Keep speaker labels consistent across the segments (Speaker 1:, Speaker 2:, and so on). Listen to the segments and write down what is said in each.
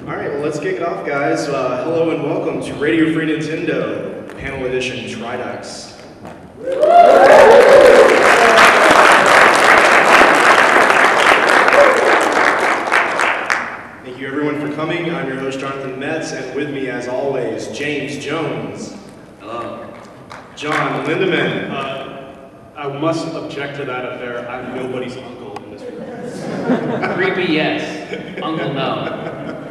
Speaker 1: All right, well, let's kick it off, guys. Hello and welcome to Radio Free Nintendo, Panel Edition Tridux. Thank you, everyone, for coming. I'm your host, Jonathan Metz, and with me, as always, James Jones.
Speaker 2: Hello.
Speaker 1: John Lindemann.
Speaker 3: I must object to that affair. I'm nobody's uncle in this room.
Speaker 2: Creepy, yes. Uncle, no.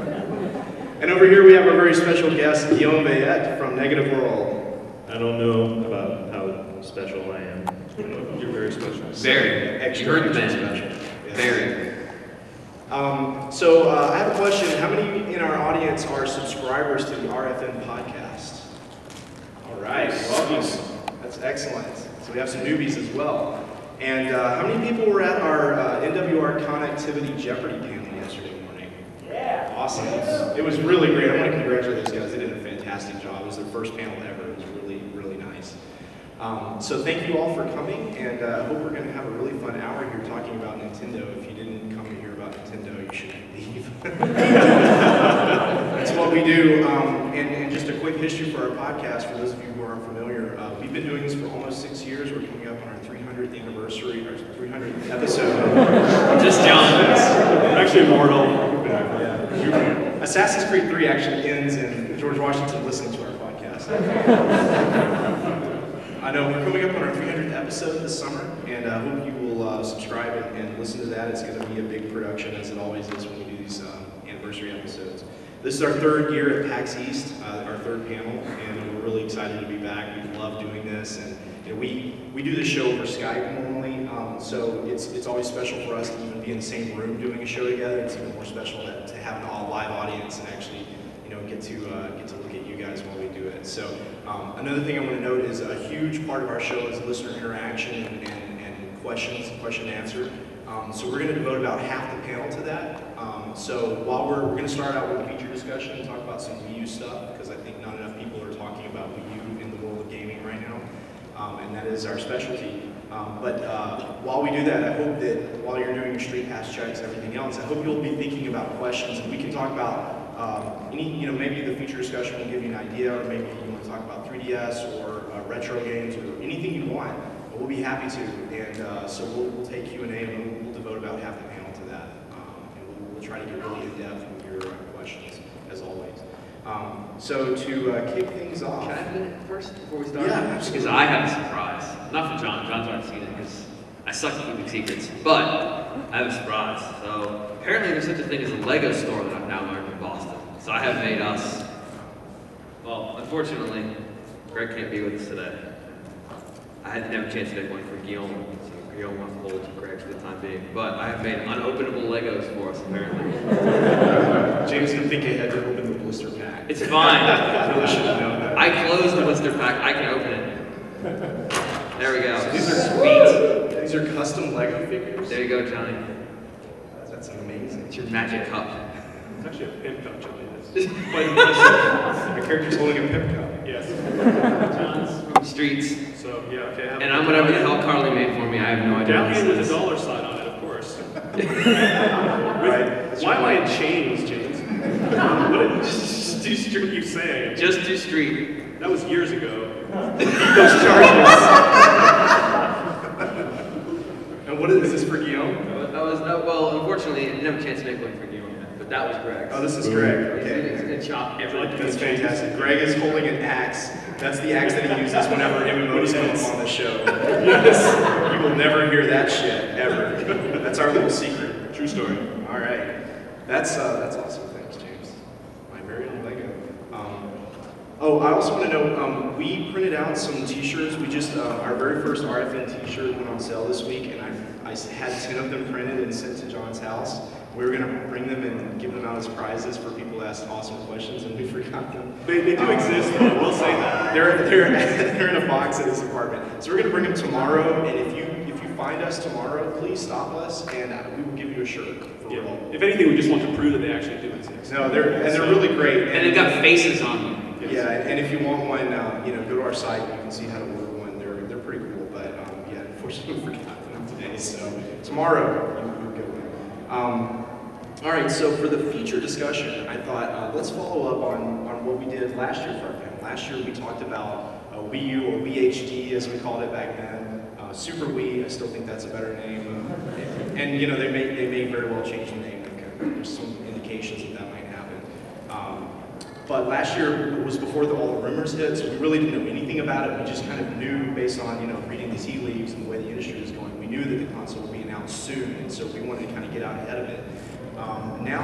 Speaker 1: And over here, we have our very special guest, Guillaume Bayette from Negative World.
Speaker 3: I don't know about how special I am. You're very special.
Speaker 2: Very.
Speaker 1: Extra,
Speaker 2: You heard the
Speaker 1: extra
Speaker 2: man.
Speaker 1: special. Yes.
Speaker 2: Very.
Speaker 1: So I have a question. How many in our audience are subscribers to the RFN podcast? All right, welcome. That's excellent. So we have some newbies as well. And how many people were at our NWR Connectivity Jeopardy panel yesterday morning? Yeah. Awesome. It was really great. I want to congratulate those guys. They did a fantastic job. It was their first panel ever. It was really, really nice. So thank you all for coming, and I hope we're going to have a really fun hour here talking about Nintendo. If you didn't come to hear about Nintendo, you should leave. That's what we do. And just a quick history for our podcast, for those of you who aren't familiar. We've been doing this for almost 6 years. We're coming up on our 300th anniversary, or 300th episode.
Speaker 2: Just John.
Speaker 3: I'm actually immortal.
Speaker 1: Yeah. Assassin's Creed 3 actually ends in George Washington listening to our podcast. I know we're coming up on our 300th episode this summer, and I hope you will subscribe and listen to that. It's going to be a big production, as it always is when we do these anniversary episodes. This is our third year at PAX East, our third panel, and we're really excited to be back. We love doing this, and we do this show over Skype normally, so it's always special for us to even be in the same room doing a show together. It's even more special to have an all live audience and actually get to look at you guys while we do it. So another thing I want to note is a huge part of our show is listener interaction and questions, question and answer. So we're going to devote about half the panel to that. So while we're going to start out with a feature discussion and talk about some Wii U stuff, because I think not enough people are talking about Wii U in the world of gaming right now, and that is our specialty. But while we do that, I hope that while you're doing your street pass checks and everything else, I hope you'll be thinking about questions, and we can talk about maybe the feature discussion will give you an idea, or maybe you want to talk about 3DS or retro games or anything you want. But we'll be happy to, and so we'll take Q&A and we'll devote about half the panel to that, and we'll try to get really in depth with your questions as always. So to kick things off,
Speaker 2: Can I have a minute first before we start?
Speaker 1: Yeah, absolutely.
Speaker 2: Because I have a surprise. Not for John. John's already seen it because I suck at keeping secrets. But I have a surprise. So apparently there's such a thing as a Lego store that I've now learned in Boston. So I have made us. Well, unfortunately, Greg can't be with us today. I didn't have a chance to make one for Guillaume, so Guillaume wants to hold Greg for the time being. But I have made unopenable Legos for us, apparently.
Speaker 1: James didn't think he had to open the blister pack.
Speaker 2: It's fine.
Speaker 1: I really should have known that.
Speaker 2: I closed the blister pack. I can open it. There we go. These are sweet.
Speaker 1: These are custom Lego figures.
Speaker 2: There you go, Johnny.
Speaker 1: That's amazing.
Speaker 2: It's your magic cup.
Speaker 3: It's actually a pimp cup, Johnny.
Speaker 1: Quite impressive. Your character's holding a pip cup.
Speaker 3: Yes.
Speaker 2: John's from the streets.
Speaker 3: So, yeah, okay.
Speaker 2: And I'm whatever the hell Carly made for me. I have no idea.
Speaker 3: Galleon with a dollar sign on it, of course.
Speaker 1: Right.
Speaker 3: Why am I in chains, James? Just do street, you say.
Speaker 2: Just do street.
Speaker 3: That was years ago.
Speaker 1: Those charges. And what is this for Guillaume?
Speaker 2: That was no. Well, unfortunately, I didn't have a chance to make one for Guillaume yet, but that was Greg.
Speaker 1: Oh, this is Greg. Okay.
Speaker 2: He's gonna chop everything.
Speaker 1: That's fantastic. Greg is holding an axe. That's the axe that he uses whenever MMOs come up on the show. Yes. You will never hear that shit, ever. That's our little secret.
Speaker 3: True story.
Speaker 1: All right. That's awesome. Thanks, James. My very own Lego. Oh, I also want to know, we printed out some t-shirts. We just, our very first RFN t-shirt went on sale this week, and I had 10 of them printed and sent to John's house. We were going to bring them and give them out as prizes for people who asked awesome questions, and we forgot them.
Speaker 3: They do exist, though. We'll say that.
Speaker 1: They're in a box at his apartment. So we're going to bring them tomorrow, and if you find us tomorrow, please stop us, and we will give you a shirt. For real.
Speaker 3: If anything, we just want to prove that they actually do exist.
Speaker 1: No, they're really great.
Speaker 2: And they've got faces on them.
Speaker 1: Yeah, and if you want one, go to our site. You can see how to order one. They're pretty cool, but yeah, unfortunately we forgot them today. So tomorrow you'll get one. All right, so for the feature discussion, I thought let's follow up on what we did last year for our panel. Last year we talked about Wii U, or Wii HD as we called it back then. Super Wii, I still think that's a better name. And you know, they may very well change the name. There's some indications that might happen. But last year was before all the rumors hit, so we really didn't know anything about it. We just kind of knew based on reading the tea leaves and the way the industry is going. We knew that the console would be announced soon, and so we wanted to kind of get out ahead of it. Now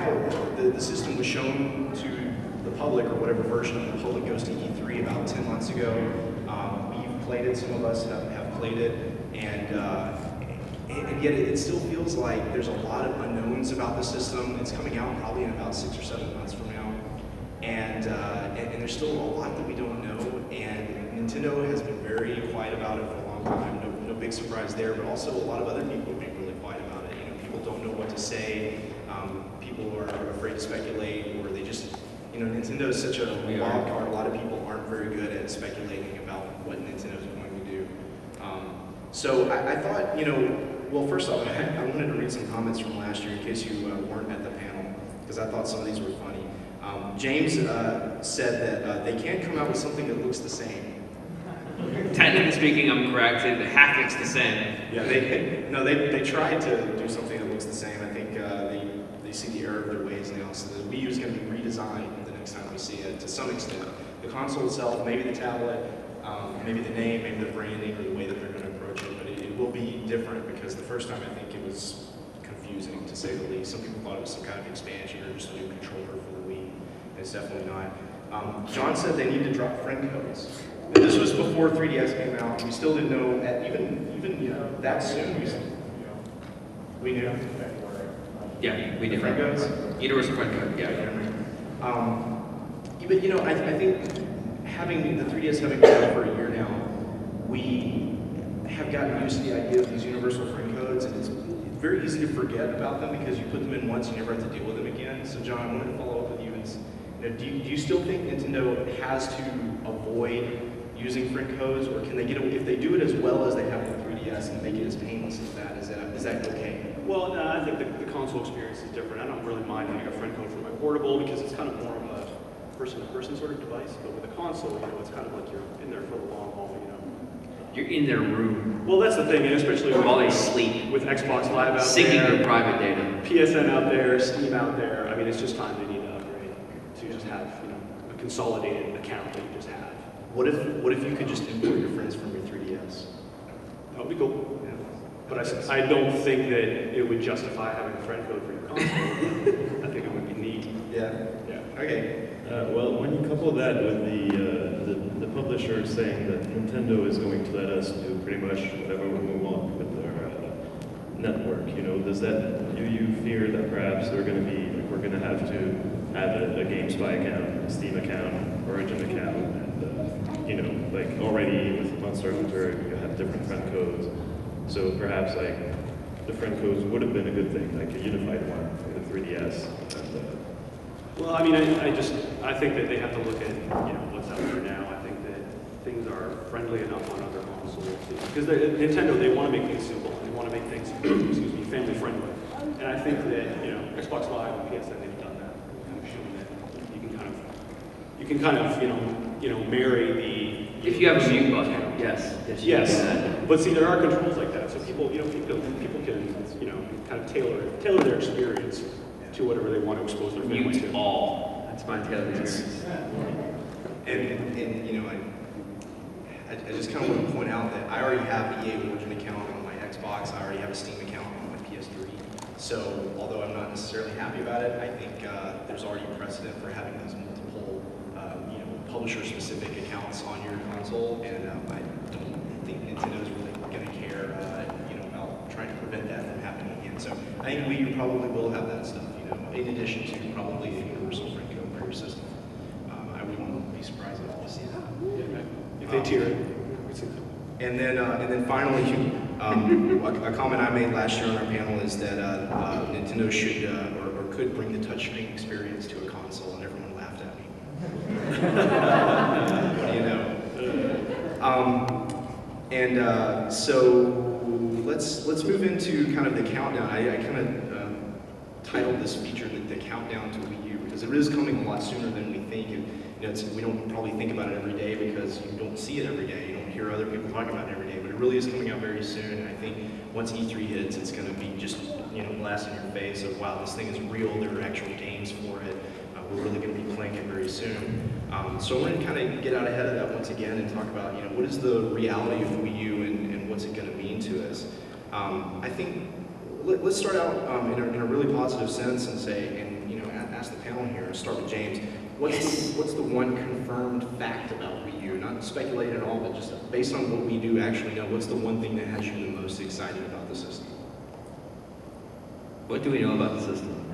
Speaker 1: the system was shown to the public, or whatever version of the public goes to E3 about 10 months ago. We've played it, some of us have played it, and yet it still feels like there's a lot of unknowns about the system. It's coming out probably in about 6 or 7 months from now, and there's still a lot that we don't know, and Nintendo has been very quiet about it for a long time. No big surprise there, but also a lot of other people have been really quiet about it. People don't know what to say. People are afraid to speculate, or they just, Nintendo is such a wild card. A lot of people aren't very good at speculating about what Nintendo's going to do. So I thought, well, first off, I wanted to read some comments from last year in case you weren't at the panel, because I thought some of these were funny. James said that they can't come out with something that looks the same.
Speaker 2: Technically speaking, I'm correct. It half looks the same.
Speaker 1: Yeah, they tried to do something that looks the same. I think they see the error of their ways now. So the Wii U is going to be redesigned the next time we see it to some extent. The console itself, maybe the tablet, maybe the name, maybe the branding, or the way that they're going to approach it. But it will be different, because the first time I think it was confusing, to say the least. Some people thought it was some kind of expansion or just a new controller for the Wii. It's definitely not. John said they need to drop friend codes. And this was before 3DS came out. We still didn't know, even that soon. We knew.
Speaker 2: Yeah, we did.
Speaker 1: Friend codes?
Speaker 2: Universal friend code, yeah.
Speaker 1: But I think having the 3DS having been out for a year now, we have gotten used to the idea of these universal friend codes, and it's very easy to forget about them because you put them in once, you never have to deal with them again. So John, I wanted to follow up with you. Do you still think Nintendo has to avoid using friend codes, or can they get away, if they do it as well as they have with 3DS and make it as painless as that? Is that okay?
Speaker 3: Well, no, I think the console experience is different. I don't really mind having a friend code for my portable, because it's kind of more of a person-to-person sort of device. But with the console, it's kind of like you're in there for the long haul.
Speaker 2: You're in their room.
Speaker 3: Well, that's the thing, and especially
Speaker 2: while they sleep.
Speaker 3: With Xbox Live out
Speaker 2: syncing
Speaker 3: there,
Speaker 2: their private data.
Speaker 3: PSN out there, Steam out there. I mean, it's just time they need to upgrade to just have a consolidated account that you just have.
Speaker 1: What if you could just import your friends from your 3DS?
Speaker 3: That would be cool. Yeah. But I don't think that it would justify having a friend code for your console. I think it would be neat.
Speaker 1: Yeah. Yeah. Okay.
Speaker 4: Well, when you couple that with the publisher saying that Nintendo is going to let us do pretty much whatever we want with their network, do you fear that perhaps we're going to have to have a GameSpy account, a Steam account, Origin account, and like already with Monster Hunter, you have different friend codes. So perhaps the friend codes would have been a good thing, like a unified one for the 3DS. And,
Speaker 3: well, I mean, I think that they have to look at what's out there now. I think that things are friendly enough on other consoles, because Nintendo, they want to make things simple. They want to make things family friendly. And I think that Xbox Live and PSN, they've done that. Kind of shown that you can kind of marry the.
Speaker 2: If you have a mute button,
Speaker 3: yes. But see, there are controls like that, so people can kind of tailor their experience to whatever they want to expose their family to.
Speaker 2: Mute all. That's my tailored experience.
Speaker 1: And I just kind of want to point out that I already have an EA Origin account on my Xbox. I already have a Steam account on my PS3. So although I'm not necessarily happy about it, I think there's already precedent for having those multiple, publisher-specific accounts on your console, and I don't think Nintendo's really going to care, about trying to prevent that from happening again. So I think Wii U probably will have that stuff, in addition to probably a universal friend code for your system. I wouldn't be surprised at all to see that.
Speaker 3: Yeah, if they tier it.
Speaker 1: And then finally, a comment I made last year on our panel is that Nintendo should or could bring the touchscreen experience to a console, and everyone laughed at me. What do you know? So let's move into kind of the countdown. I kind of titled this feature the countdown to Wii U, because it is coming a lot sooner than we think. And, we don't probably think about it every day because you don't see it every day. You don't hear other people talking about it every day, but it really is coming out very soon. And I think once E3 hits, it's going to be just, blast in your face of, wow, this thing is real. There are actual games for it. We're really going to be playing it very soon. So I wanted to kind of get out ahead of that once again and talk about, what is the reality of Wii U and what's it going to mean to us. I think let's start out in a really positive sense and say, and ask the panel here. Start with James. What's the one confirmed fact about Wii U? Not speculate at all, but just based on what we do actually know. What's the one thing that has you the most excited about the system?
Speaker 2: What do we know about the system?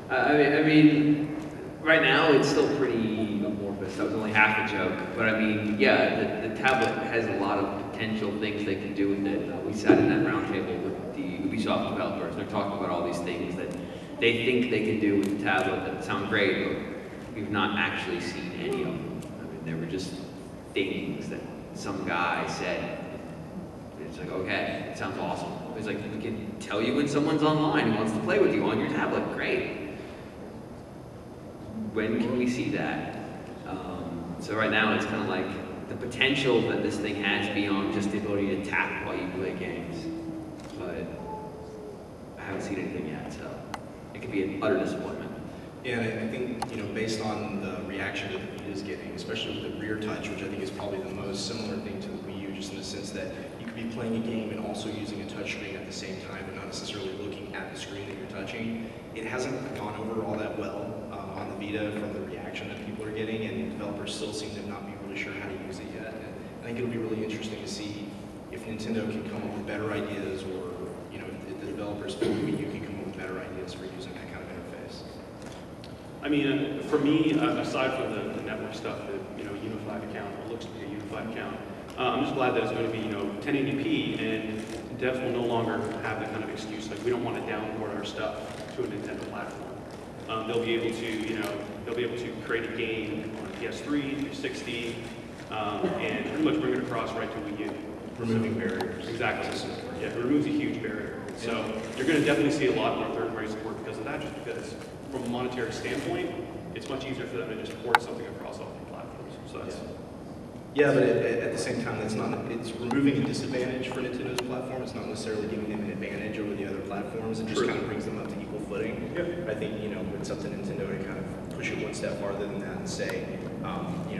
Speaker 2: I mean, right now it's still pretty amorphous. That was only half a joke, but I mean, yeah, the tablet has a lot of potential things they can do with it. We sat in that roundtable with the Ubisoft developers. They're talking about all these things that they think they can do with the tablet that sound great, but we've not actually seen any of them. I mean, they were just things that some guy said. It's like, okay, it sounds awesome. It's like, we can tell you when someone's online who wants to play with you on your tablet. Great. When can we see that? So right now it's kind of like the potential that this thing has beyond just the ability to tap while you play games. But I haven't seen anything yet, so it could be an utter disappointment.
Speaker 1: Yeah, and I think, based on the reaction that the Vita is getting, especially with the rear touch, which I think is probably the most similar thing to the Wii U, just in the sense that you could be playing a game and also using a touchscreen at the same time, but not necessarily looking at the screen that you're touching. It hasn't gone over all that well on the Vita from the reaction that people are getting, and developers still seem to not be really sure how to use it yet. And I think it'll be really interesting to see if Nintendo can come up with better ideas, or if the developers for Wii U can come up with better ideas for using that kind of interface.
Speaker 3: I mean, for me, aside from the network stuff, the unified account, it looks to be a unified account. I'm just glad that it's going to be 1080p, and devs will no longer have that kind of excuse like we don't want to download our stuff to a Nintendo platform. They'll be able to create a game on PS3, 360, and pretty much bring it across right to Wii U.
Speaker 1: Removing barriers.
Speaker 3: Exactly. Yeah, it removes a huge barrier. So you're going to definitely see a lot more third-party support because of that, just because from a monetary standpoint, it's much easier for them to just port something across all the platforms. So that's
Speaker 1: yeah, but at the same time, it's removing a disadvantage for Nintendo's platform. It's not necessarily giving them an advantage over the other platforms. It just kind of brings them up to equal footing. Yep. I think, it's up to Nintendo to kind of push it one step farther than that and say,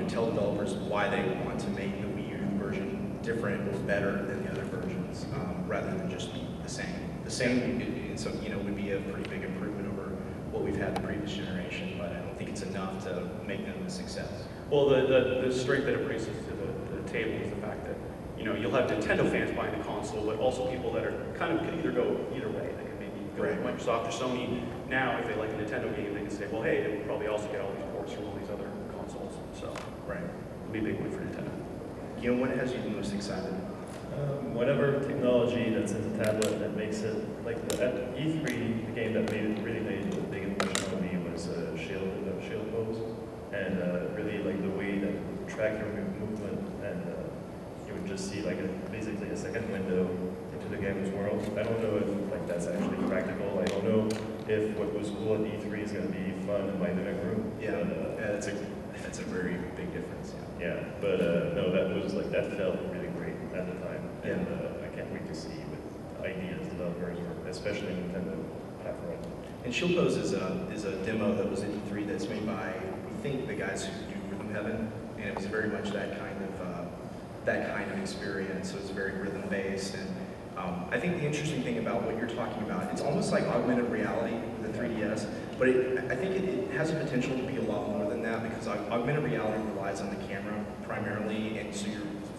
Speaker 1: tell developers why they want to make the Wii U version different or better than the other versions, rather than just be the same. The same, would be a pretty big improvement over what we've had in the previous generation, but I don't think it's enough to make them a success.
Speaker 3: Well, the strength that it brings to the table is the fact that, you'll have Nintendo fans buying the console, but also people that are could either go either way. They can maybe go with Microsoft or Sony. Now, if they like a Nintendo game, they can say, well, hey, they will probably also get all these ports from all these other consoles. So, it'll be a big win for Nintendo.
Speaker 1: What has you the most excited?
Speaker 4: Whatever technology that's in the tablet that makes it, like at E3, the game that really made a big impression on me was Shield Pose. And really like the way that would track your movement, and you would just see like basically a second window into the game's world. I don't know if that's actually practical. I don't know if what was cool at E3 is going to be fun in my living room.
Speaker 1: Yeah, that's a very big difference.
Speaker 4: Yeah, but no, that felt really great at the time, and I can't wait to see what ideas developers, or especially Nintendo, have for it.
Speaker 1: And Shield Pose is a demo that was at E3 that's made by, I think, the guys who do Rhythm Heaven, and it was very much that kind of experience. So it's very rhythm based, and I think the interesting thing about what you're talking about, it's almost like augmented reality with the 3DS, but I think it has a potential to be a lot more than that, because augmented reality relies on the camera primarily, and so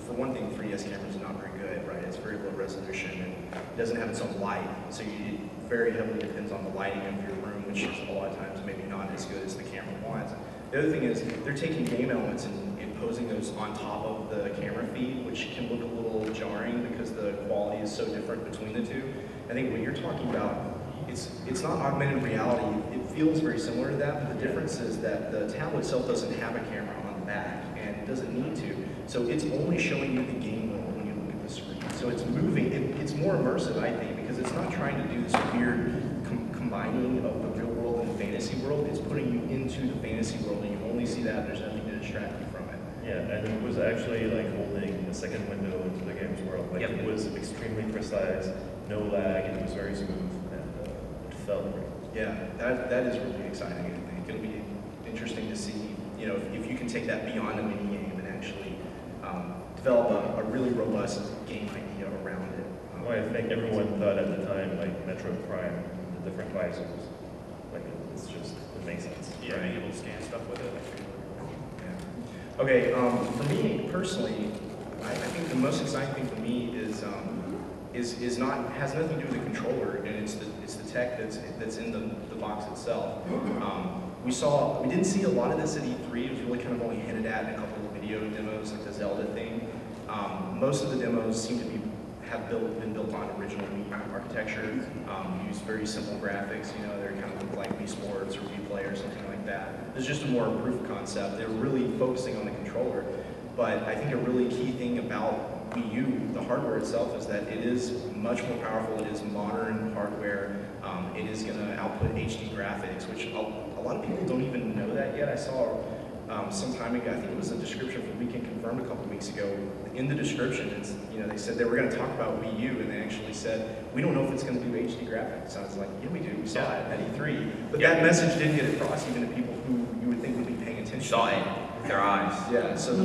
Speaker 1: for one thing, 3DS camera is not very good, right? It's very low resolution, and it doesn't have its own light, so it very heavily depends on the lighting of your room, which is a lot of times maybe not as good as the camera wants. The other thing is they're taking game elements and posing those on top of the camera feed, which can look a little jarring because the quality is so different between the two. I think what you're talking about, it's not augmented reality. It feels very similar to that, but the difference is that the tablet itself doesn't have a camera on the back, and it doesn't need to. So it's only showing you the game world when you look at the screen. So it's moving. It's more immersive, I think, because it's not trying to do this weird combining fantasy world and you only see that, there's nothing to distract you from it.
Speaker 4: Yeah, and it was actually like holding a second window into the game's world. Like it was extremely precise, no lag, and it was very smooth, and it felt great.
Speaker 1: Yeah, that is really exciting. I think it'll be interesting to see, you know, if you can take that beyond a mini game and actually develop a really robust game idea around it.
Speaker 4: Well, I think everyone thought at the time, like Metroid Prime, the different visors, like it's just, it makes sense.
Speaker 3: Yeah,
Speaker 4: right?
Speaker 3: being able to scan stuff with it.
Speaker 1: Yeah. Okay, for me personally, I think the most exciting thing for me is has nothing to do with the controller, and it's the tech that's in the box itself. We didn't see a lot of this at E3. It was really kind of only hinted at in a couple of video demos, like the Zelda thing. Most of the demos seem to have been built on original Wii architecture, use very simple graphics. You know, they're kind of like Wii Sports or Wii Play or something like that. It's just a more improved concept. They're really focusing on the controller, but I think a really key thing about Wii U, the hardware itself, is that it is much more powerful. It is modern hardware. It is going to output HD graphics, which a lot of people don't even know that yet. I saw some time ago, I think it was a description for Weekend Confirmed a couple of weeks ago. In the description, they said they were going to talk about Wii U, and they actually said, we don't know if it's going to do HD graphics. So I was like, yeah, we do. We saw it at E3. But that message didn't get across even to people who you would think would be paying attention.
Speaker 2: Saw it with their eyes.
Speaker 1: Yeah, so the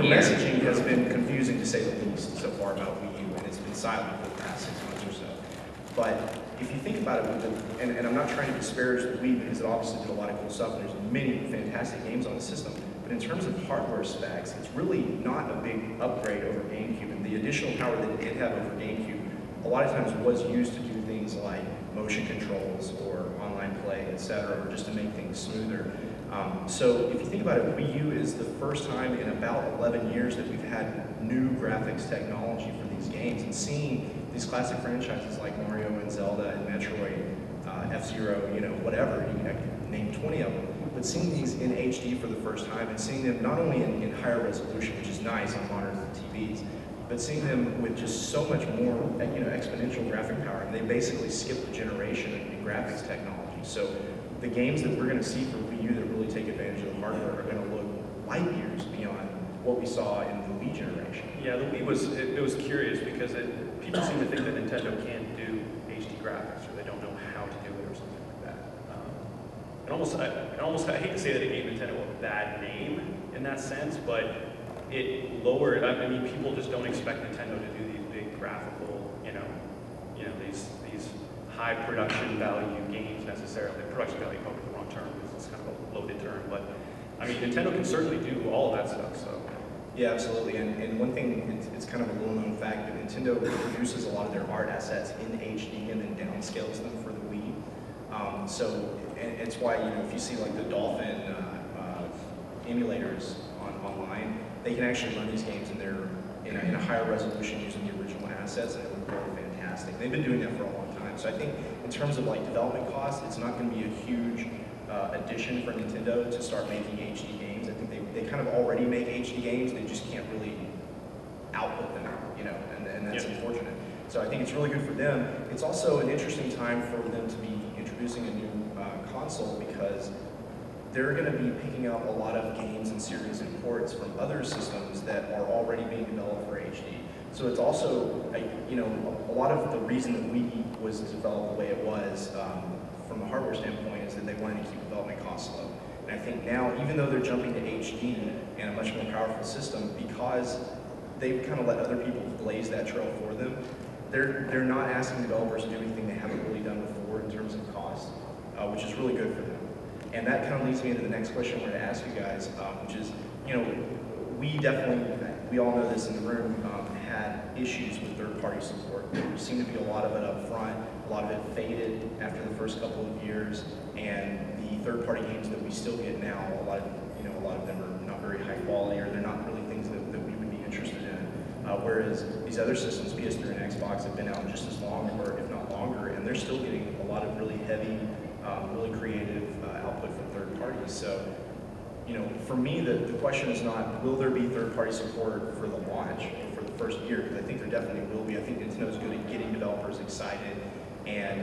Speaker 1: messaging has been confusing to say the least so far about Wii U, and it's been silent for the past 6 months or so. But if you think about it, and I'm not trying to disparage the Wii because it obviously did a lot of cool stuff, and there's many fantastic games on the system, but in terms of hardware specs, it's really not a big upgrade over GameCube, and the additional power that it did have over GameCube a lot of times was used to do things like motion controls or online play, etc., or just to make things smoother. So if you think about it, Wii U is the first time in about 11 years that we've had new graphics technology for these games, and seeing these classic franchises like Mario and Zelda and Metroid, F-Zero, whatever, you can name 20 of them, but seeing these in HD for the first time and seeing them not only in higher resolution, which is nice on modern TVs, but seeing them with just so much more exponential graphic power, and they basically skipped a generation in graphics technology. So the games that we're going to see for Wii U that really take advantage of the hardware are going to look light years beyond what we saw in the Wii generation.
Speaker 3: Yeah, the Wii was curious because people seem to think that Nintendo can't do HD graphics, or they don't know how to do it, or something like that. I hate to say that it gave Nintendo a bad name in that sense, but it lowered. I mean, people just don't expect Nintendo to do these big graphical, these high production value games necessarily. Production value, probably the wrong term because it's kind of a loaded term, but I mean, Nintendo can certainly do all of that stuff. So.
Speaker 1: Yeah, absolutely. And one thing, it's kind of a little-known fact, that Nintendo produces a lot of their art assets in HD and then downscales them for the Wii. And it's why, if you see like the Dolphin emulators online, they can actually run these games in a higher resolution using the original assets, and it would really fantastic. They've been doing that for a long time. So I think in terms of like development costs, it's not going to be a huge addition for Nintendo to start making HD games. I think they kind of already make HD games, they just can't really output them, and that's unfortunate. So I think it's really good for them. It's also an interesting time for them to be introducing a new console, because they're going to be picking up a lot of games and series and ports from other systems that are already being developed for HD. So it's also, a lot of the reason that Wii was developed the way it was from a hardware standpoint is that they wanted to keep development costs low. And I think now, even though they're jumping to HD and a much more powerful system, because they've kind of let other people blaze that trail for them, they're not asking developers to do anything they haven't really done before in terms of cost, which is really good for them. And that kind of leads me into the next question I wanted to ask you guys, which is, we all know this in the room, had issues with third-party support. There seemed to be a lot of it up front, a lot of it faded after the first couple of years, and the third-party games that we still get now, a lot of them are not very high quality, or they're not really things that we would be interested in. Whereas these other systems, PS3 and Xbox, have been out just as long, or if not longer, and they're still getting a lot of really heavy, really creative output from third parties. So, for me, the question is not, will there be third-party support for the launch or for the first year? Because I think there definitely will be. I think Nintendo's good at getting developers excited, and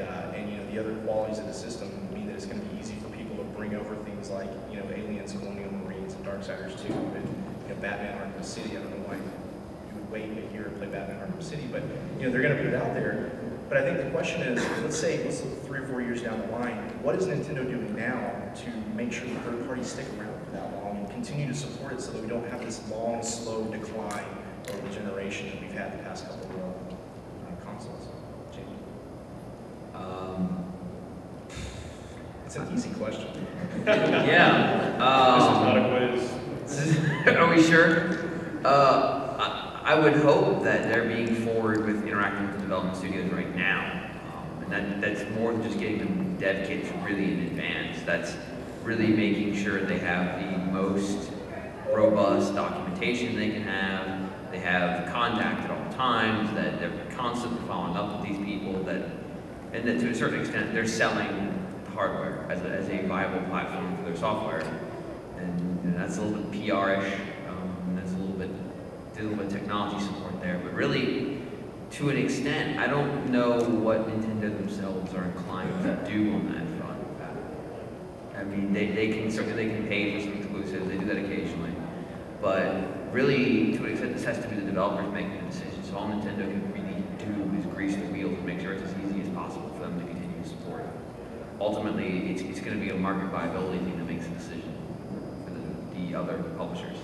Speaker 1: the other qualities of the system mean that it's going to be easy for people to bring over things like, Aliens, Colonial Marines, and Darksiders 2, and Batman Arkham City. I don't know why you would wait a year and play Batman Arkham City, but they're going to put it out there. But I think the question is, let's look 3 or 4 years down the line, what is Nintendo doing now to make sure the third parties stick around for that long and continue to support it so that we don't have this long, slow decline over the generation that we've had the past couple of consoles? Jamie? It's an easy question.
Speaker 2: Yeah.
Speaker 3: This is not a quiz.
Speaker 2: Are we sure? I would hope that they're being forward with interacting with the development studios right now. And that's more than just getting them dev kits really in advance. That's really making sure they have the most robust documentation they can have. They have contact at all times, that they're constantly following up with these people, and that to a certain extent they're selling hardware as a viable platform for their software. And that's a little bit PR-ish, and that's a little bit technology support there. But really, to an extent, I don't know what Nintendo themselves are inclined to do on that front. I mean, they can pay for some exclusives, they do that occasionally. But really, to an extent, this has to be the developers making the decision. So all Nintendo can really do is grease the wheels and make sure it's as easy as possible for them to continue to support it. Ultimately, it's going to be a market viability thing that makes the decision for the other publishers.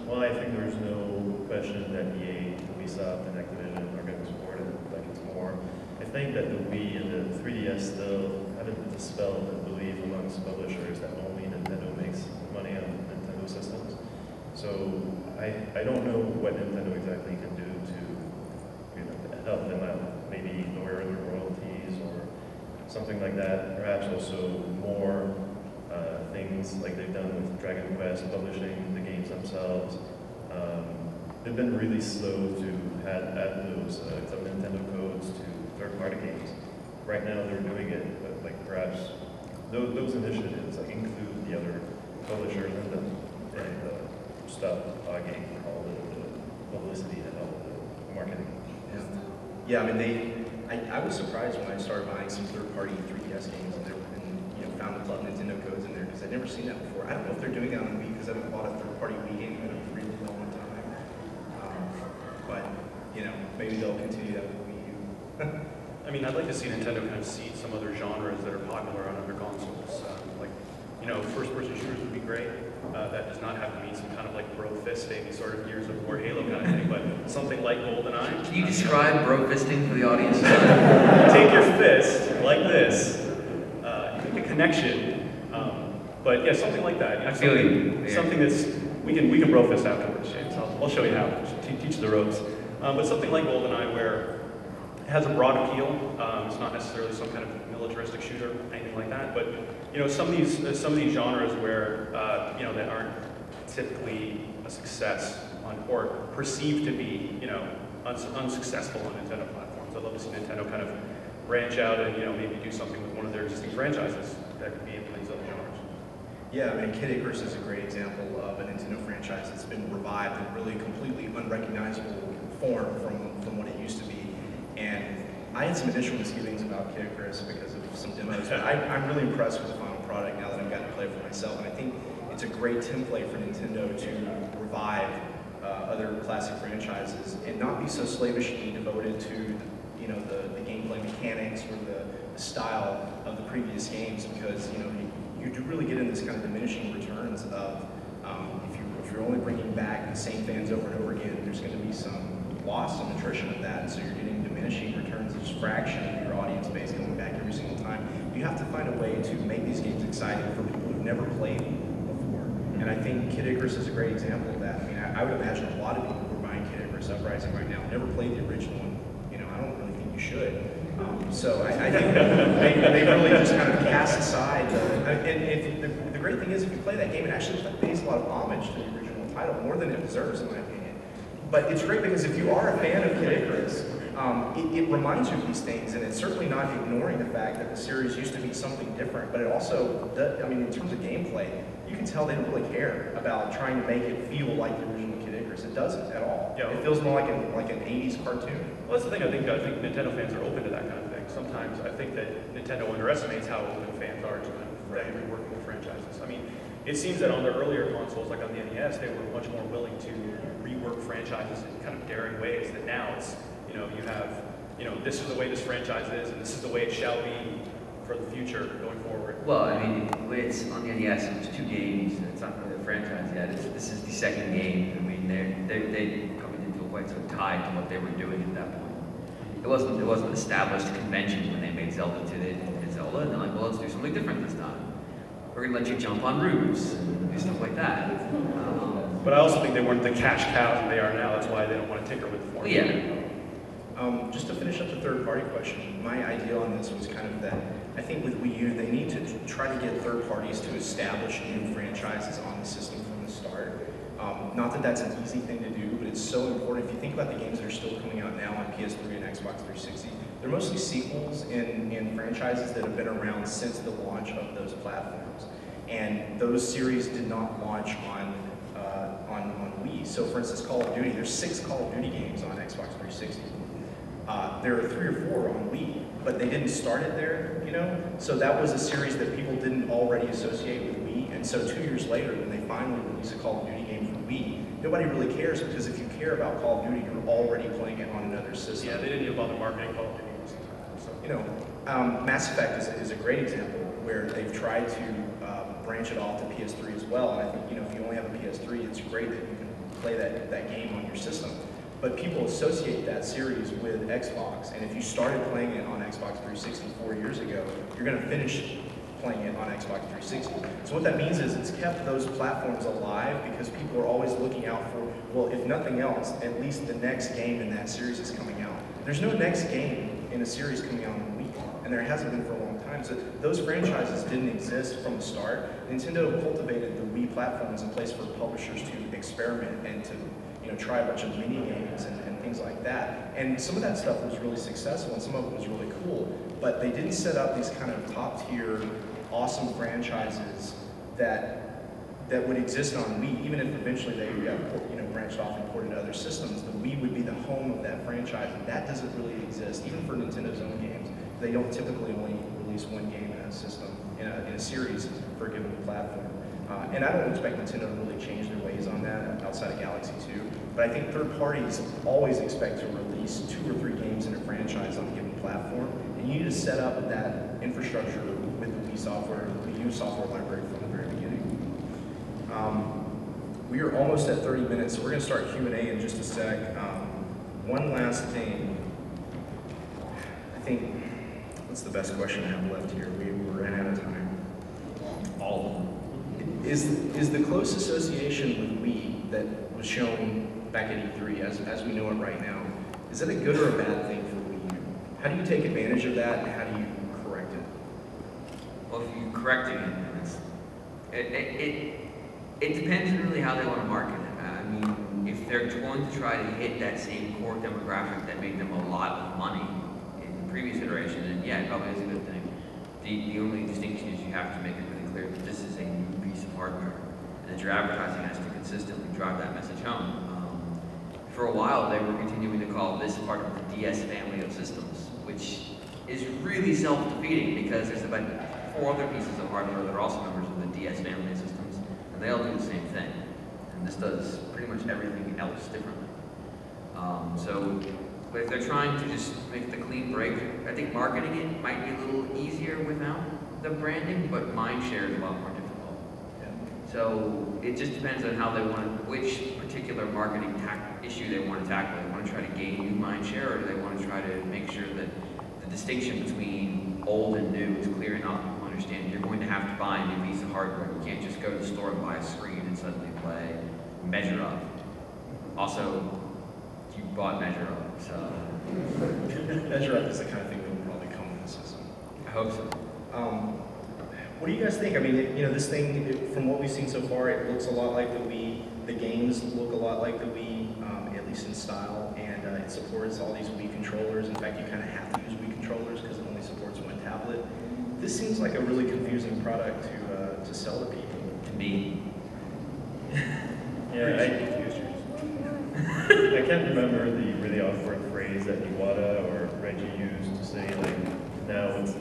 Speaker 4: Well, I think there's no question that EA, Ubisoft, and Activision are going to support it like it's more. I think that the Wii and the 3DS still haven't dispelled the belief amongst publishers that only Nintendo makes money on Nintendo systems. So I don't know what Nintendo exactly can do to help them out. Maybe lower their royalties or something like that. Perhaps also more things like they've done with Dragon Quest, publishing the games themselves. They've been really slow to add those some Nintendo codes to third-party games. Right now they're doing it, but like perhaps those initiatives like include the other publishers and the stuff game for all the publicity and all the marketing.
Speaker 1: Yeah, I mean I was surprised when I started buying some third-party 3DS games and found the Club Nintendo codes in there because I'd never seen that before. I don't know if they're doing that on Wii because I haven't bought a third-party Wii game in a really long time. But maybe they'll continue that with Wii U.
Speaker 3: I mean, I'd like to see Nintendo kind of seed some other genres that are popular on other consoles. First-person shooters would be great. That does not have to mean some kind of like bro fisting sort of Gears of War Halo kind of thing, but something like GoldenEye.
Speaker 2: Can you describe bro fisting for the audience?
Speaker 3: Take your fist like this. A connection, but yeah, something like that.
Speaker 2: I feel you.
Speaker 3: Something that's we can bro fist afterwards, James. I'll show you how. Teach the ropes. But something like GoldenEye, where it has a broad appeal. It's not necessarily some kind of militaristic shooter, anything like that. But some of these genres where that aren't typically a success or perceived to be unsuccessful on Nintendo platforms. I'd love to see Nintendo kind of branch out and maybe do something with one of their existing franchises that could be in these other genres.
Speaker 1: Yeah, I mean, Kid Icarus is a great example of a Nintendo franchise that's been revived in really completely unrecognizable form from what it used to be. And I had some initial misgivings about Kid Icarus because of some demos, but I'm really impressed with the final product now that I've gotten to play it for myself. And I think it's a great template for Nintendo to revive other classic franchises and not be so slavishly devoted to the gameplay mechanics or the style of the previous games, because you do really get in this kind of diminishing returns of if you're only bringing back the same fans over and over again, there's going to be some loss, some attrition of that, and so you're getting diminishing returns, just fraction of your audience base coming back every single time. You have to find a way to make these games exciting for people who've never played before, and I think Kid Icarus is a great example of that. I mean, I would imagine a lot of people who are buying Kid Icarus Uprising right now never played the original one. I don't really think you should. So I think they really just kind of cast aside the great thing is if you play that game, it actually pays a lot of homage to the original title, more than it deserves in my opinion. But it's great because if you are a fan of Kid Icarus, it reminds you of these things, and it's certainly not ignoring the fact that the series used to be something different, but it also does, I mean, in terms of gameplay, you can tell they don't really care about trying to make it feel like the original Kid Icarus. It doesn't at all.
Speaker 3: Yeah.
Speaker 1: It feels more like an 80s cartoon.
Speaker 3: Well, that's the thing. I think Nintendo fans are open to that kind of thing. Sometimes I
Speaker 5: think that Nintendo underestimates how open fans are to kind of reworking the franchises. I mean, it seems that on their earlier consoles, like on the NES, they were much more willing to rework franchises in kind of daring ways. That now it's, you know, you have, you know, this is the way this franchise is, and this is the way it shall be for the future going forward.
Speaker 2: Well, I mean, it's on the NES, it was 2 games. It's not really a franchise yet. This is the 2nd game. I mean, they probably didn't feel quite so tied to what they were doing at that point. It wasn't an established convention when they made Zelda 2. They did Zelda, and they're like, well, let's do something different this time. We're gonna let you jump on roofs and do stuff like that.
Speaker 5: But I also think they weren't the cash cows that they are now. That's why they don't want to tinker with the
Speaker 2: Well,
Speaker 5: formula.
Speaker 2: yeah.
Speaker 1: Just to finish up the third-party question, my idea on this was kind of that I think with Wii U, they need to try to get third parties to establish new franchises on the system from the start. Not that that's an easy thing to do, but it's so important. If you think about the games that are still coming out now on PS3 and Xbox 360, they're mostly sequels in franchises that have been around since the launch of those platforms. And those series did not launch on Wii. So for instance, Call of Duty, there's 6 Call of Duty games on Xbox 360. There are 3 or 4 on Wii, but they didn't start it there, you know? So that was a series that people didn't already associate with Wii, and so 2 years later, when they finally release a Call of Duty game for Wii, nobody really cares, because if you care about Call of Duty, you're already playing it on another system.
Speaker 5: Yeah, they didn't even bother marketing Call of Duty. So.
Speaker 1: You know, Mass Effect is a great example where they've tried to branch it off to PS3 as well, and I think, you know, if you only have a PS3, it's great that you can play that game on your system. But people associate that series with Xbox, and if you started playing it on Xbox 360 4 years ago, you're going to finish playing it on Xbox 360. So what that means is it's kept those platforms alive because people are always looking out for, well, if nothing else, at least the next game in that series is coming out. There's no next game in a series coming out in a week, and there hasn't been for a long time. So those franchises didn't exist from the start. Nintendo cultivated the Wii platform as a place for publishers to experiment and to, you know, try a bunch of mini games and things like that. And some of that stuff was really successful and some of it was really cool, but they didn't set up these kind of top tier, awesome franchises that would exist on Wii, even if eventually they got, you know, branched off and ported to other systems. The Wii would be the home of that franchise, and that doesn't really exist, even for Nintendo's own games. They don't typically only release 1 game in a system, in a series for a given platform. And I don't expect Nintendo to really change their ways on that outside of Galaxy 2. But I think third parties always expect to release 2 or 3 games in a franchise on a given platform. And you need to set up that infrastructure with the Wii software, the Wii U software library from the very beginning. We are almost at 30 minutes, so we're going to start Q&A in just a sec. One last thing. I think, what's the best question I have left here? We ran out of time.
Speaker 2: All of them.
Speaker 1: Is the close association with Wii that was shown back at E3, as we know it right now, is that a good or a bad thing for Wii U? How do you take advantage of that, and how do you correct it?
Speaker 2: Well, if you're correcting it depends really how they want to market it. I mean, if they're going to try to hit that same core demographic that made them a lot of money in the previous iteration, then yeah, it probably is a good thing. The only distinction is you have to make it really clear that this is a new piece of hardware, and that your advertising has to consistently drive that message home. For a while, they were continuing to call this part of the DS family of systems, which is really self-defeating because there's about 4 other pieces of hardware that are also members of the DS family of systems, and they all do the same thing. And this does pretty much everything else differently. But if they're trying to just make the clean break, I think marketing it might be a little easier without the branding, but mind share is a lot more difficult.
Speaker 1: Yeah.
Speaker 2: So it just depends on how they want, which particular marketing issue they want to tackle. They want to try to gain new mind share, or do they want to try to make sure that the distinction between old and new is clear enough to understand you're going to have to buy a new piece of hardware. You can't just go to the store and buy a screen and suddenly play Measure Up. Also, you bought Measure Up, so.
Speaker 1: Measure Up is the kind of thing that will probably come with the system.
Speaker 2: I hope so.
Speaker 1: What do you guys think? I mean, you know, this thing, from what we've seen so far, it looks a lot like the Wii. The games look a lot like the Wii, at least in style, and it supports all these Wii controllers. In fact, you kind of have to use Wii controllers because it only supports 1 tablet. This seems like a really confusing product to sell to people.
Speaker 2: To me.
Speaker 4: Yeah, I can't remember the really awkward phrase that Iwata or Reggie used to say, like, now it's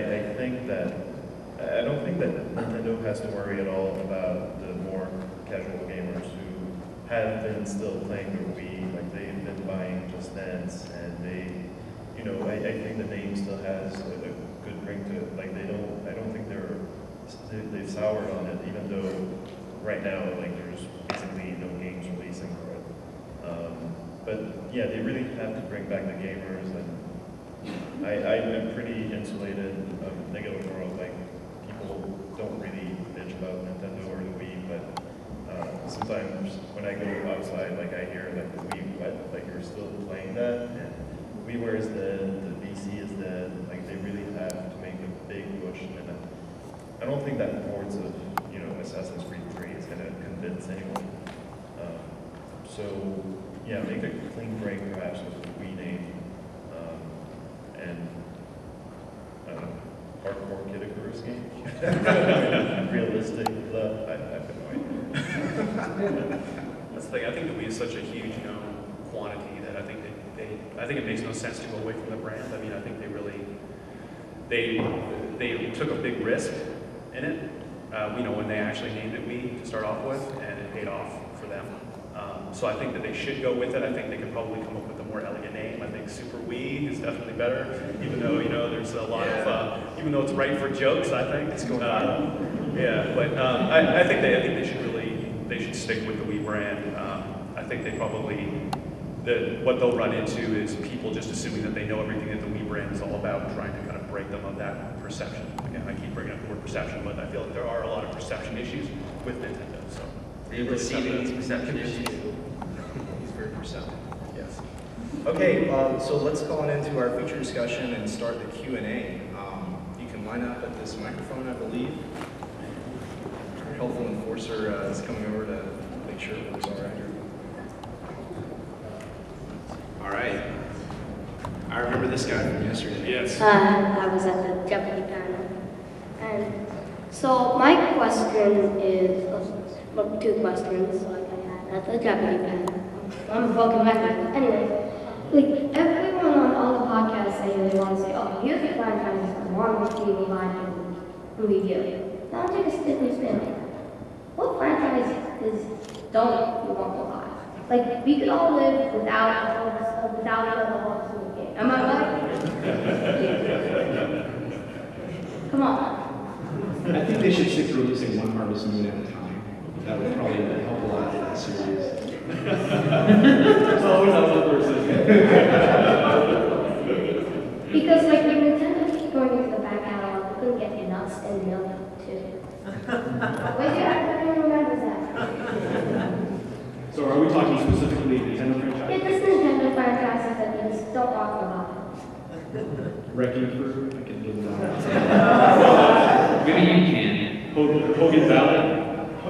Speaker 4: I think that, I don't think that Nintendo has to worry at all about the more casual gamers who have been still playing their Wii, like they've been buying Just Dance, and they, you know, I think the name still has a good ring to it. Like I don't think they've soured on it, even though right now, like there's basically no games releasing for it. But yeah, they really have to bring back the gamers, and I'm pretty insulated of negative world. Like people don't really bitch about Nintendo or the Wii, but sometimes when I go outside, like I hear like the Wii, what? Like you're still playing that? And WiiWare is dead, the VC is dead. Like they really have to make a big push, and I don't think that ports of Assassin's Creed 3 is going to convince anyone. So yeah, make a clean break perhaps with the Wii name, and I don't know, hardcore Kid Icarus game. Realistic, I have no idea.
Speaker 5: That's the thing. I think the Wii is such a huge quantity that I think I think it makes no sense to go away from the brand. I mean, I think they took a big risk in it. When they actually named it Wii to start off with, and it paid off for them. So I think that they should go with it. I think they could probably come up with a more elegant name. I think Super Wii is definitely better, even though there's a lot of even though it's right for jokes. I think it's going on. Yeah, but I think they should stick with the Wii brand. I think they probably what they'll run into is people just assuming that they know everything that the Wii brand is all about, trying to kind of break them of that perception. Again, I keep bringing up the word perception, but I feel like there are a lot of perception issues with Nintendo. So
Speaker 2: Are you receiving these perception issues?
Speaker 1: He's very perceptive.
Speaker 5: yes.
Speaker 1: Okay, so let's go on into our feature discussion and start the Q&A. You can line up at this microphone, I believe. Our helpful enforcer is coming over to make sure it works all right here. All right. I remember this guy from yesterday.
Speaker 5: Yes.
Speaker 6: I was at the Jeopardy panel. And so my question is, well, two questions like I had at the Jeopardy panel. I'm a broken record. Anyway, like everyone on all the podcasts say they want to say, oh, here's the franchises I want to see live in Wii U. Now I'll take a sticky spin. What franchises don't you want to live? Like, we could all live without another horse in the game. Am I right? Come on.
Speaker 1: I think they should stick to releasing one Harvest Moon at a time. That would probably help a lot in that series.
Speaker 3: There's always that one person.
Speaker 6: Because, like, when Nintendo keeps going into the back catalog, they're going to get nuts and milk, too. Wait, everyone remembers that.
Speaker 3: So are we talking specifically Nintendo franchise?
Speaker 6: Yeah, this Nintendo franchises that you just don't talk about.
Speaker 1: Wrecking Crew, I can live without.
Speaker 2: Maybe you can.
Speaker 3: Hogan Valley?
Speaker 1: I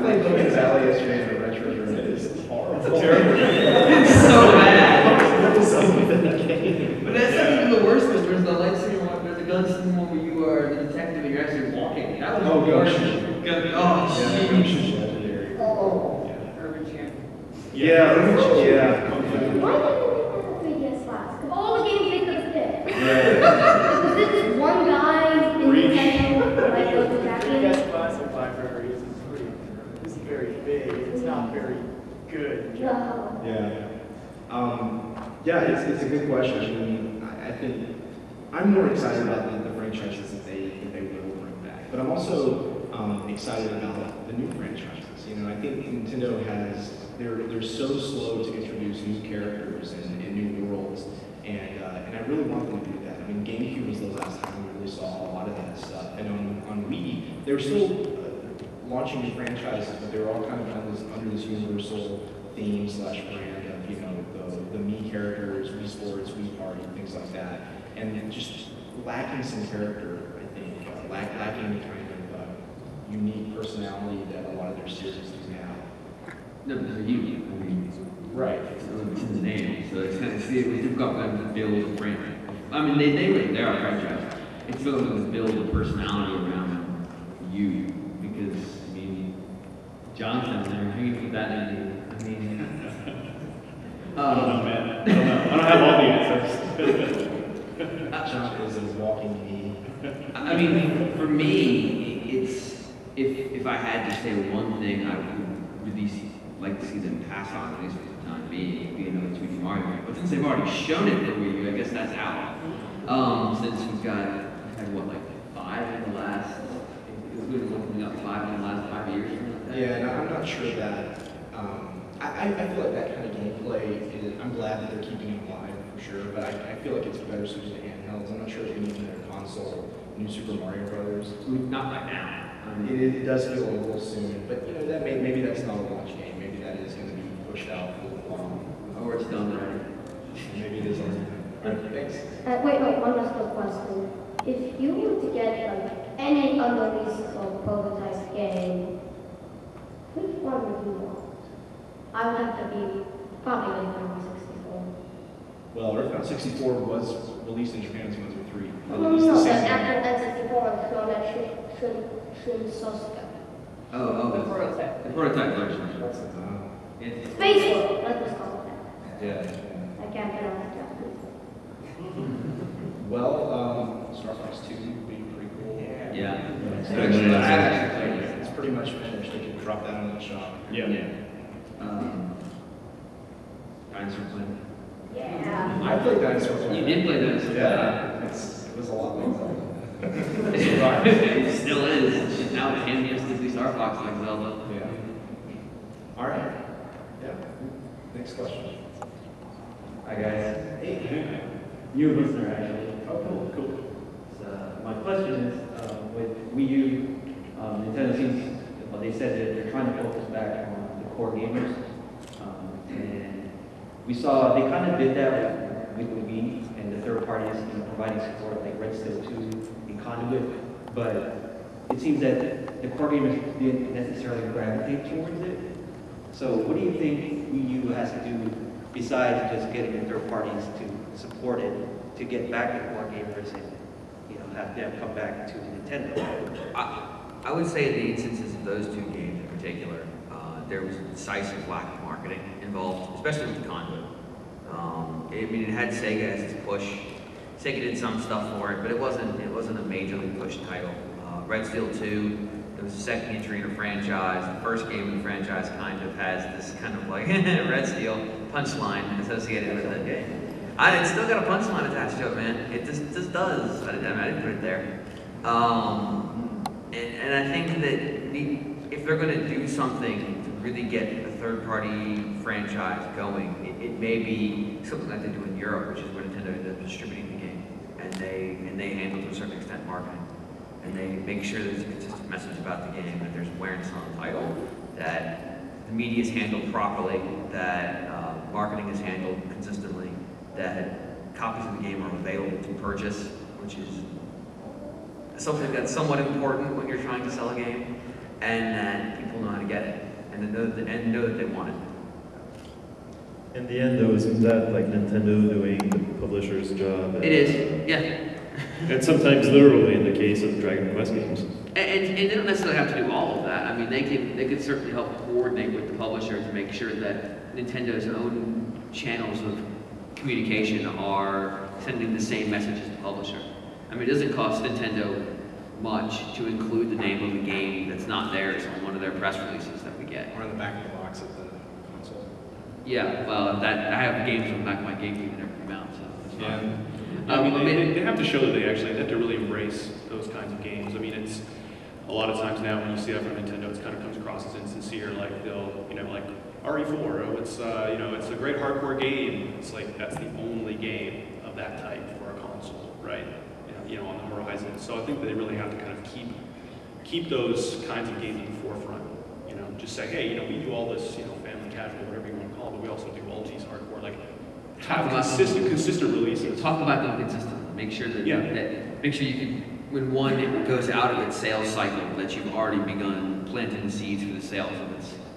Speaker 1: played Hogan Valley yesterday for Retro Room. It is horrible.
Speaker 3: Terrible.
Speaker 2: It's so bad.
Speaker 1: It's so within the game.
Speaker 2: But that's not even the worst one. There's the light singer one, there's the gun singer one where you are the detective and you're actually walking. That was
Speaker 1: Oh, gosh. Yeah, yeah.
Speaker 6: Why didn't they have a 3DS last? Of all the games they could have picked. Was this just one guy in Nintendo, like, those attacking?
Speaker 7: Yes, Classic Library is very big. It's not very good.
Speaker 6: No.
Speaker 1: Yeah. Yeah, it's a good question. I mean, I think I'm more excited about the franchises that they will bring back, but I'm also excited about the new franchises. I think Nintendo they're so slow to introduce new characters and new worlds, and I really want them to do that. I mean, GameCube was the last time we really saw a lot of that stuff, and on Wii, they were still launching new franchises, but they were all kind of under this universal theme / brand of the Mii characters, Wii Sports, Wii Party, things like that, and just lacking some character, I think, lacking kind of unique personality that a lot of their series do now.
Speaker 2: No, they're unique. I mean,
Speaker 1: Right.
Speaker 2: it's in the name, so it's kind of difficult for them to build a franchise. I mean, they are a franchise. It's difficult for them to build a personality around you, because, I mean, John's down there, how you put that in? I mean,
Speaker 3: I don't know, man. I don't know. I don't have all the answers.
Speaker 1: John is a walking Mii.
Speaker 2: I mean, for me, it's if I had to say one thing I would really like to see them pass on, at least for the time being, it'd be another 2D Mario. But since they've already shown it for Wii U, I guess that's out. Since we've had what, like 5 in the last, if we were looking up 5 in the last 5 years.
Speaker 1: Yeah, and I'm not sure that. I feel like that kind of gameplay is. I'm glad that they're keeping it alive for sure, but I feel like it's better suited to handhelds. I'm not sure if we need their console, New Super Mario Brothers.
Speaker 2: Not right now.
Speaker 1: It does feel a little soon, but you know that maybe that's not a launch game. Maybe that is going to be pushed out for a long.
Speaker 2: Or it's done already.
Speaker 1: Maybe it is already. All right, thanks.
Speaker 6: Wait, one last quick question. If you were to get like any unreleased or prototype game, which one would you want? I would have to be probably like Final 64.
Speaker 1: Well, Earthbound 64 was released in Japan as 1 through 3.
Speaker 6: No,
Speaker 1: It's the
Speaker 6: but
Speaker 1: same
Speaker 6: after
Speaker 1: game.
Speaker 6: that 64 is shown at Shun Sosuke.
Speaker 2: The prototype version.
Speaker 6: Space War, let's just call it that.
Speaker 1: Yeah.
Speaker 6: I can't pronounce it Japanese.
Speaker 1: Well, Star Fox 2 would be pretty cool.
Speaker 2: Yeah.
Speaker 1: It's pretty much finished. They can drop that on the shop.
Speaker 4: Yeah.
Speaker 2: Dinosaur Planet.
Speaker 6: Yeah.
Speaker 1: I played Dinosaur Planet.
Speaker 2: You did play Dinosaur
Speaker 1: Yeah. It was a lot like Zelda.
Speaker 2: It still is. It's just now it can be instantly Star Fox like Zelda.
Speaker 1: Yeah. All right. Yeah. Next question.
Speaker 8: Hi guys.
Speaker 1: Hey.
Speaker 8: New listener actually.
Speaker 1: Oh, cool.
Speaker 8: So, my question is, with Wii U, Nintendo seems, well, they said that they're trying to focus back on the core gamers. And we saw, they kind of did that with the Wii and the third parties, providing support like Red Steel 2 and Conduit. But it seems that the core gamers didn't necessarily gravitate towards it. So what do you think Wii U has to do besides just getting the third parties to support it to get back the core gamers and have them come back to Nintendo?
Speaker 2: I would say in the instances of those 2 games in particular, there was decisive lack of marketing involved, especially with the Conduit. I mean, it had Sega as its push. Sega did some stuff for it, but it wasn't a majorly pushed title. Red Steel 2, it was the second entry in a franchise. The first game in the franchise kind of has this kind of like Red Steel punchline associated with that game. It's still got a punchline attached to it, man. It just does. I didn't put it there. And I think that if they're going to do something to really get a third-party franchise going, it may be something like they do in Europe, which is where Nintendo ends up distributing the game, and they handle to a certain extent marketing, and they make sure there's a consistent message about the game, that there's awareness on the title, that the media is handled properly, that marketing is handled consistently, that copies of the game are available to purchase, which is something that's somewhat important when you're trying to sell a game, and that people know how to get it, and know that they want it.
Speaker 4: In the end, though, isn't that like Nintendo doing the publisher's job?
Speaker 2: It is, yeah.
Speaker 4: And sometimes literally in the case of Dragon Quest games.
Speaker 2: And they don't necessarily have to do all of that. I mean, they can certainly help coordinate with the publisher to make sure that Nintendo's own channels of communication are sending the same message as the publisher. I mean, it doesn't cost Nintendo much to include the name of a game that's not theirs on one of their press releases that we get.
Speaker 1: Or in the back of the box of the console.
Speaker 2: Yeah, well, I have games from the back of my GameCube that never came out, so it's fine.
Speaker 3: I mean, they have to show that they have to really embrace those kinds of games. I mean, it's a lot of times now when you see that from Nintendo, it kind of comes across as insincere. Like they'll, like RE4, oh, it's it's a great hardcore game. It's like that's the only game of that type for a console, right? On the horizon. So I think they really have to kind of keep those kinds of games in the forefront. Just say, hey, we do all this, family casual, whatever you want to call it, but we also do all these hardcore, like have consistent releases.
Speaker 2: Talk about them consistently. Make sure that make sure you can, when one goes out of its sales cycle, that you've already begun planting the seeds for the sales of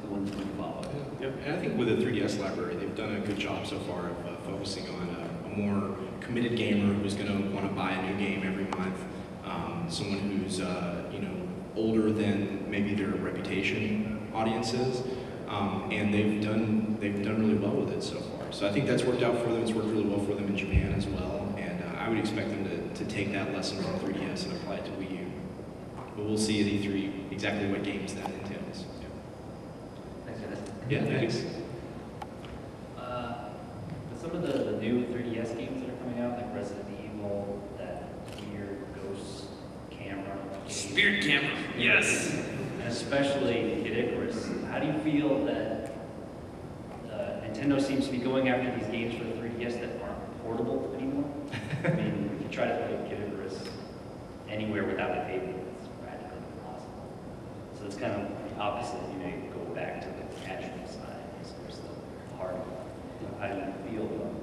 Speaker 2: the ones that follow.
Speaker 1: Yeah, and I think with the 3DS library, they've done a good job so far of focusing on a more committed gamer who's going to want to buy a new game every month. Someone who's older than maybe their reputation audience is, and they've done really well with it so far. So I think that's worked out for them. It's worked really well for them in Japan as well, and I would expect them to take that lesson from 3DS and apply it to Wii U. But we'll see at E3 exactly what games that entails.
Speaker 2: Thanks, guys.
Speaker 1: Yeah, thanks.
Speaker 9: With some of the new 3DS games that are coming out, like Resident Evil, that weird ghost camera.
Speaker 2: Spirit camera. Yes.
Speaker 9: And especially Kid Icarus. How do you feel that Nintendo seems to be going after these games for the 3DS that aren't portable anymore? I mean, if you try to play Kid Icarus anywhere without a cable, it's practically impossible. So it's kind of the opposite. You know, you go back to the casual side. So there's the hard. How do you feel about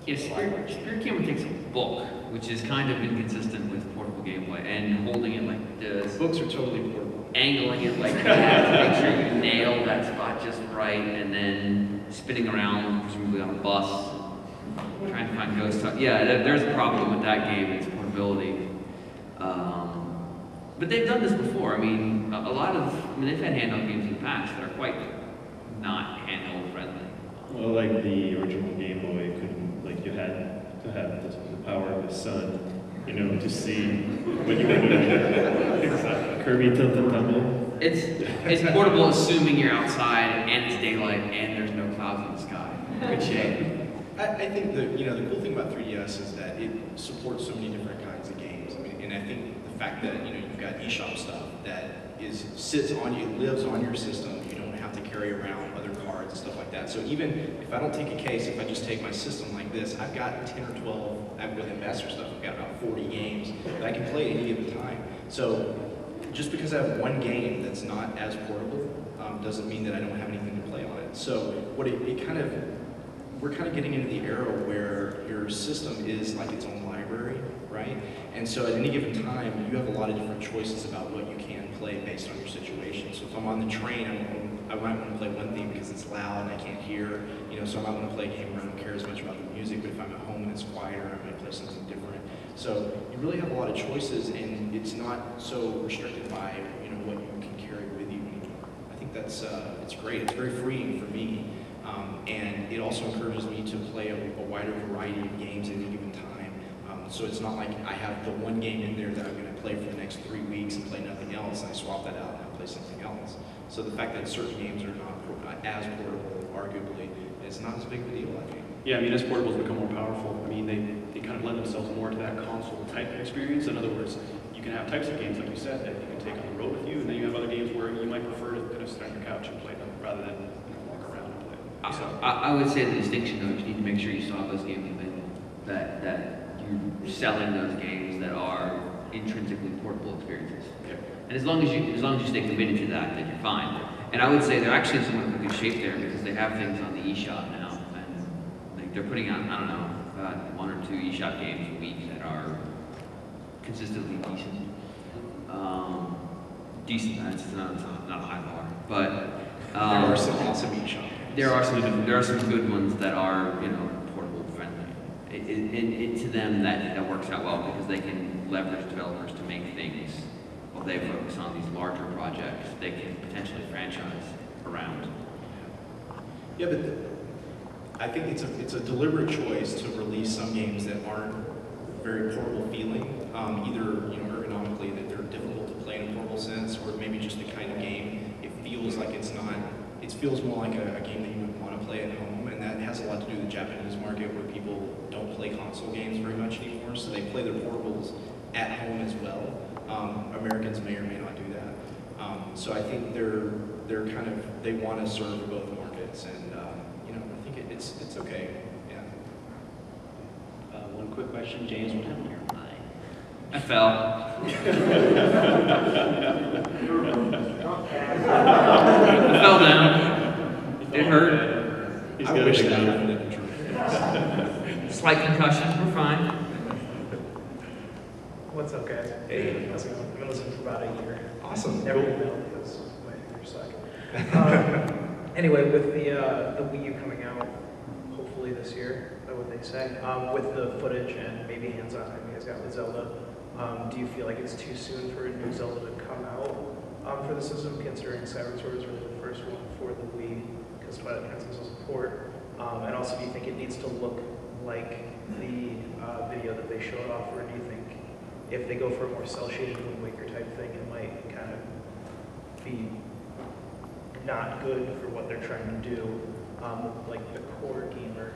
Speaker 9: the
Speaker 2: Yeah, Spirit Camera takes a book, which is kind of inconsistent with portable gameplay, and holding it like this.
Speaker 1: Books are totally portable.
Speaker 2: Angling it like that to make sure you nail that spot just right, and then spinning around, presumably on a bus, trying to find ghost stuff. Yeah, there's a problem with that game, it's portability. But they've done this before. I mean, they've had handheld games in the past that are quite not handheld friendly.
Speaker 4: Well, like the original Game Boy, you had to have the power of the sun, you know, to see what you were doing. Kirby Tilt and Tumble.
Speaker 2: It's portable, assuming you're outside and it's daylight and there's no clouds in the sky. Good shape.
Speaker 1: I think the cool thing about 3DS is that it supports so many different kinds of games. I mean, and I think the fact that you've got eShop stuff that sits on you, lives on your system. You don't have to carry around other cards and stuff like that. So even if I don't take a case, if I just take my system like this, I've got 10 or 12. With Ambassador stuff, I've got about 40 games that I can play at any given time. So just because I have one game that's not as portable doesn't mean that I don't have anything to play on it. So we're kind of getting into the era where your system is like its own library, right? And so at any given time, you have a lot of different choices about what you can play based on your situation. So if I'm on the train, I might want to play one thing because it's loud and I can't hear, so I might want to play a game where I don't care as much about the music, but if I'm at home and it's quieter, I might play something different. So you really have a lot of choices, and it's not so restricted by, what you can carry with you anymore. I think that's, it's great. It's very freeing for me. And it also encourages me to play a wider variety of games at any given time. So it's not like I have the one game in there that I'm going to play for the next 3 weeks and play nothing else, and I swap that out and I play something else. So the fact that certain games are not as portable, arguably, is not as big of a deal, I think.
Speaker 3: Yeah, I mean, as portables become more powerful, I mean, they kind of lend themselves more to that console type experience. In other words, you can have types of games, like you said, that you can take on the road with you, and then you have other games where you might prefer to kind of sit on your couch and play them rather than walk around and play.
Speaker 2: I would say the distinction, though, is you need to make sure you still have those games available. That you're selling those games that are intrinsically portable experiences.
Speaker 3: Okay.
Speaker 2: And as long as you stay committed to that, then you're fine. And I would say they're actually in somewhat good shape there because they have things on the eShop now, and they're putting out, I don't know, about 1 or 2 eShop games a week that are consistently decent. That's not a high bar, but
Speaker 1: there are some awesome eShop.
Speaker 2: There are some good ones that are portable friendly. To them that works out well because they can leverage developers to make things while they focus on these larger projects they can potentially franchise around.
Speaker 1: Yeah, but I think it's a deliberate choice to release some games that aren't very portable feeling, either ergonomically that they're difficult to play in a portable sense, or maybe just the kind of game it feels like it's not. It feels more like a game that you would want to play at home, and that has a lot to do with the Japanese market where people don't play console games very much anymore, so they play their portables at home as well. Americans may or may not do that. So I think they want to serve both markets, and I think it's okay. Yeah.
Speaker 9: One quick question, James, what happened to your eye?
Speaker 2: I fell. I fell down. It hurt.
Speaker 1: I wish that happened true.
Speaker 2: Slight concussion, we're fine.
Speaker 7: What's up, guys?
Speaker 1: Hey.
Speaker 7: How's it going? I've been listening for about a year.
Speaker 1: Awesome.
Speaker 7: Never been able because my fingers suck. Anyway, with the Wii U coming out, hopefully this year, is that what they say? With the footage and maybe hands-on time you guys got with Zelda, do you feel like it's too soon for a new Zelda to come out for the system, considering Skyward Sword was really the first one for the Wii, because Twilight Princess was a port? And also, do you think it needs to look like the video that they showed off, or do you think if they go for a more cel-shaded Wind Waker type thing, it might kind of be not good for what they're trying to do, like the core gamer?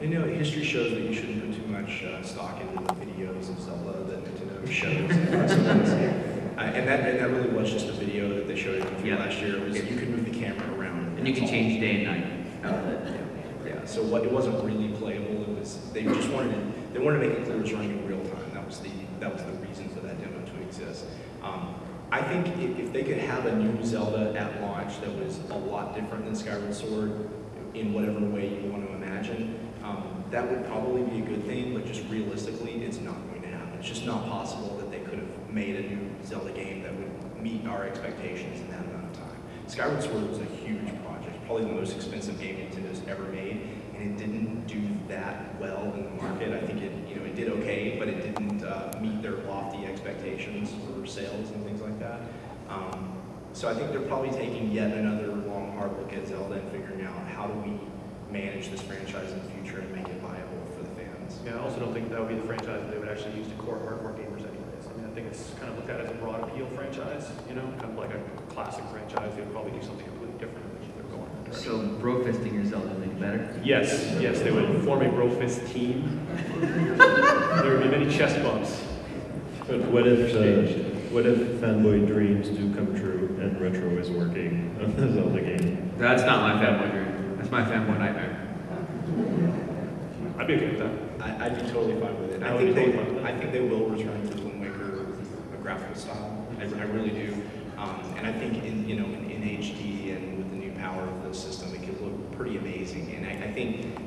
Speaker 1: You know, history shows that you shouldn't put too much stock into the videos of Zelda that Nintendo shows. And that really was just a video that they showed at E3 last year. It was, you could move the camera around.
Speaker 2: And you can change day and night.
Speaker 1: Yeah, so it wasn't really playable. It was, they just wanted to make it clear it was running in real time. That was the reason for that demo to exist. I think if they could have a new Zelda at launch that was a lot different than Skyward Sword in whatever way you want to imagine, that would probably be a good thing, but just realistically, it's not going to happen. It's just not possible that they could have made a new Zelda game that would meet our expectations in that amount of time. Skyward Sword was a huge project, probably the most expensive game Nintendo's ever made, and it didn't do that well in the market. I think it did okay, but it didn't meet their lofty expectations for sales and things like that. So I think they're probably taking yet another long, hard look at Zelda and figuring out how do we manage this franchise in the future and make it viable for the fans.
Speaker 3: Yeah, I also don't think that would be the franchise that they would actually use to core hardcore gamers anyways. I mean, I think it's kind of looked at as a broad appeal franchise, kind of like a classic franchise. They would probably do something completely different if they're going in that direction.
Speaker 2: So bro-fisting your Zelda make it better?
Speaker 3: Yes, they would form a bro-fist team. There would be many chest bumps.
Speaker 4: But what if fanboy dreams do come true and Retro is working on the Zelda game?
Speaker 2: That's not my fanboy dream. That's my fanboy nightmare.
Speaker 3: I'd be okay with that.
Speaker 1: I'd be totally fine with it. I think they will return to the Wind Waker graphical style. I really do. And I think in HD and with the new power of the system, it could look pretty amazing. And I think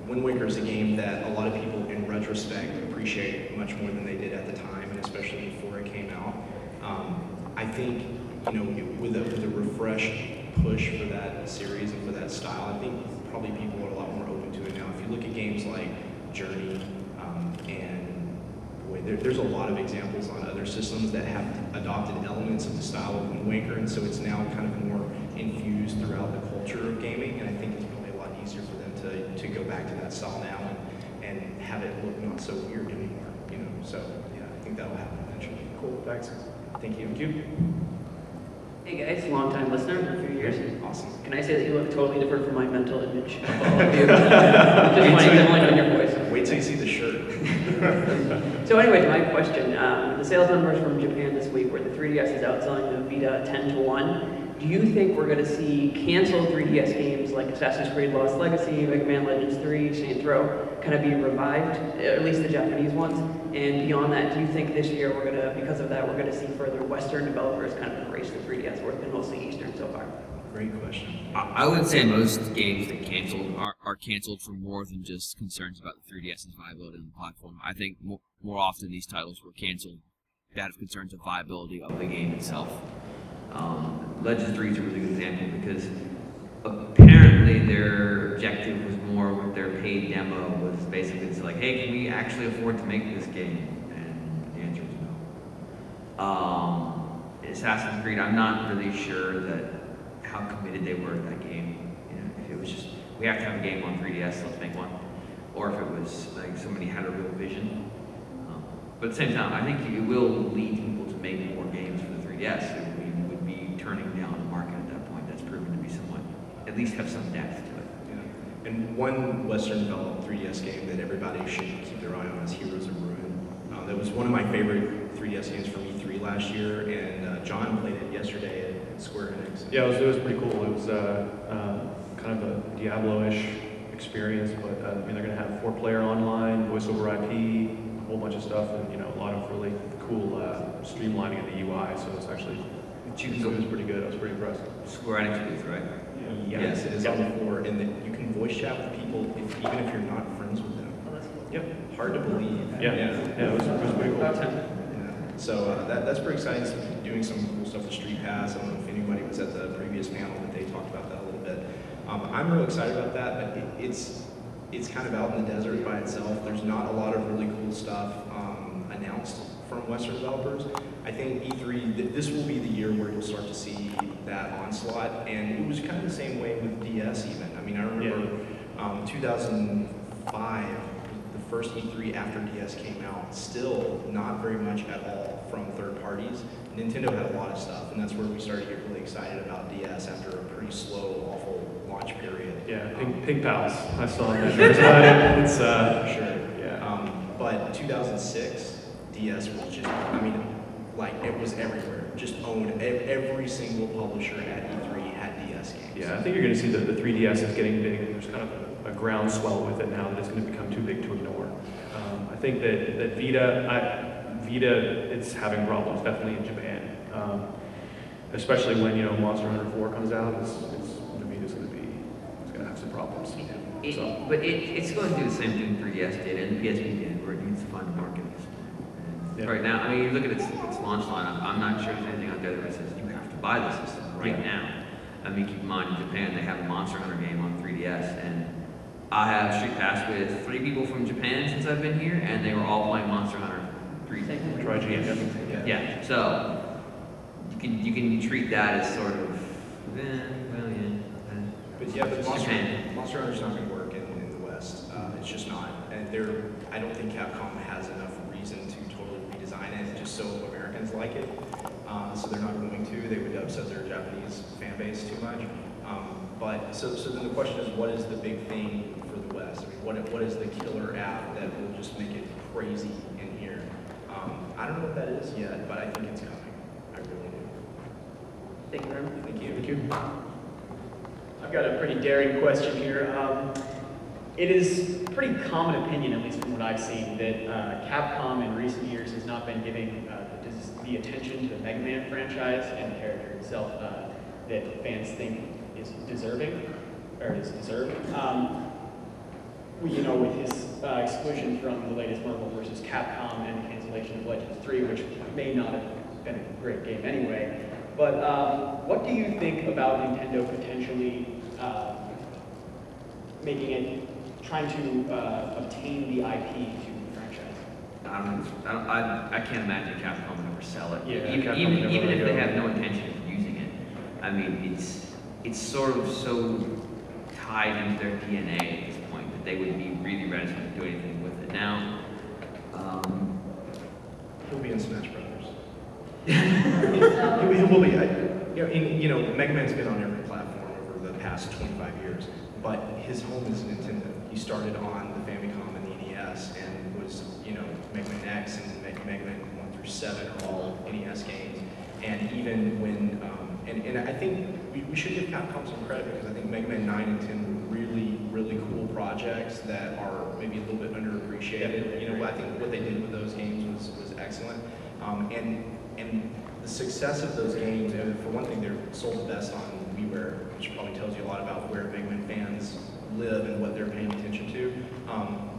Speaker 1: Wind Waker is a game that a lot of people, in retrospect, appreciate much more than they did at the time, and especially before it came out. I think with a refreshed push for that series and for that style, I think probably people are a lot more open to it now. If you look at games like Journey, and boy, there's a lot of examples on other systems that have adopted elements of the style of Wind Waker, and so it's now kind of more infused throughout the culture of gaming, and I think it's probably a lot easier for them to go back to that style now and have it look not so weird anymore, So yeah, I think that'll happen eventually.
Speaker 3: Cool, thanks.
Speaker 1: Thank you.
Speaker 3: Thank you.
Speaker 10: Hey guys, long-time listener for a few years.
Speaker 1: Awesome.
Speaker 10: Can I say that you look totally different from my mental image of all of you? Just wanting to point on your voice.
Speaker 1: Wait till you see the shirt.
Speaker 10: So anyway, my question. The sales numbers from Japan this week where the 3DS is outselling the Vita 10-1. Do you think we're going to see canceled 3DS games like Assassin's Creed Lost Legacy, Mega Man Legends 3, Saints Row kind of be revived, at least the Japanese ones? And beyond that, do you think this year we're going to, because of that, we're going to see further Western developers kind of embrace the 3DS, or it's been mostly Eastern so far?
Speaker 1: Great question.
Speaker 2: I would say most games that canceled are canceled for more than just concerns about the 3DS's viability on the platform. I think more often these titles were canceled out of concerns of viability of the game itself. Legends 3 is a really good example because apparently their objective was more with their paid demo was basically it's like, hey, can we actually afford to make this game? And the answer is no. Assassin's Creed, I'm not really sure that how committed they were to that game. If it was just we have to have a game on 3DS, let's make one, or if it was like somebody had a real vision. But at the same time, I think it will lead people to make more games for the 3DS. We would be turning down the market at that point. That's proven to be somewhat, at least have some depth to it.
Speaker 1: Yeah. And one Western developed 3DS game that everybody should keep their eye on is Heroes of Ruin. That was one of my favorite 3DS games from E3 last year, and John played it yesterday at Square Enix.
Speaker 3: Yeah, it was pretty cool. It was kind of a Diablo-ish experience, but they're going to have 4-player online, voice over IP, a whole bunch of stuff, and a lot of really cool streamlining of the UI. So it's actually it was pretty good. I was pretty impressed.
Speaker 2: Square Enix booth, right?
Speaker 1: Yes, it is on the floor, and you can voice chat with people even if you're not friends with them.
Speaker 3: Yep.
Speaker 1: Hard to believe.
Speaker 3: Yeah, it was pretty cool.
Speaker 1: Yeah. So that's pretty exciting. So doing some cool stuff with Street Pass. I don't know if anybody was at the previous panel that they talked about that a little bit. I'm real excited about that, but it's kind of out in the desert by itself. There's not a lot of really cool stuff announced from Western developers. I think E3, this will be the year where you'll start to see that onslaught, and it was kind of the same way with DS even. I mean, I remember 2005, the first E3 after DS came out, still not very much at all from third parties. Nintendo had a lot of stuff, and that's where we started to get really excited about DS after a pretty slow, awful launch period.
Speaker 3: Yeah, Pink Pals. I saw that. There's about it. It's
Speaker 1: Sure.
Speaker 3: yeah.
Speaker 1: But 2006, DS was just, I mean, like it was everywhere. Just owned every single publisher at E3 had DS games.
Speaker 3: Yeah, I think you're going to see that the 3DS is getting big, and there's kind of a groundswell with it now that it's going to become too big to ignore. I think that Vita, it's having problems definitely in Japan, especially when Monster Hunter 4 comes out. It's going to have some problems. So.
Speaker 2: But it's going to do the same thing 3DS did and PSP did, where it needs to find a market at this point.
Speaker 3: Yeah.
Speaker 2: Right now, I mean, you look at its launch lineup. I'm not sure there's anything out there that says you have to buy the system right now. I mean, keep in mind, in Japan, they have a Monster Hunter game on 3DS, and I have Street Pass with 3 people from Japan since I've been here, and they were all playing Monster Hunter 3. Yeah, so you can treat that as sort of, well, yeah.
Speaker 1: But yeah, but Monster Hunter's not going to work in the West. It's just not. And I don't think Capcom has enough reason to totally redesign it just so Americans like it. So they're not going to. They would upset their Japanese fan base too much. But so then the question is, what is the big thing for the West? I mean, what is the killer app that will just make it crazy in here? I don't know what that is yet, but I think it's coming. I really do.
Speaker 10: Thank you very much.
Speaker 1: Thank you.
Speaker 3: Thank you.
Speaker 11: I've got a pretty daring question here. It is pretty common opinion, at least from what I've seen, that Capcom in recent years has not been giving the attention to the Mega Man franchise and the character itself that fans think is deserving, or is deserved. With his exclusion from the latest Marvel vs. Capcom and the cancellation of Legends 3, which may not have been a great game anyway. But what do you think about Nintendo potentially trying to obtain the IP to the franchise?
Speaker 2: I can't imagine Capcom would ever sell it.
Speaker 3: Yeah,
Speaker 2: even if they have no intention of using it. I mean, it's sort of so tied into their DNA at this point that they would be really reticent to do anything with it. Now,
Speaker 1: he'll be in Smash Brothers. He will be. Mega Man's been on every platform over the past 25 years, but his home is Nintendo. He started on the Famicom and the NES, and was, Mega Man X and Mega Man 1 through 7 are all NES games. And even when, and I think we should give Capcom some credit, because I think Mega Man 9 and 10 were really, really cool projects that are maybe a little bit underappreciated. I think what they did with those games was excellent. And the success of those games, for one thing, they're sold the best on WiiWare, which probably tells you a lot about where Mega Man fans live and what they're paying attention to.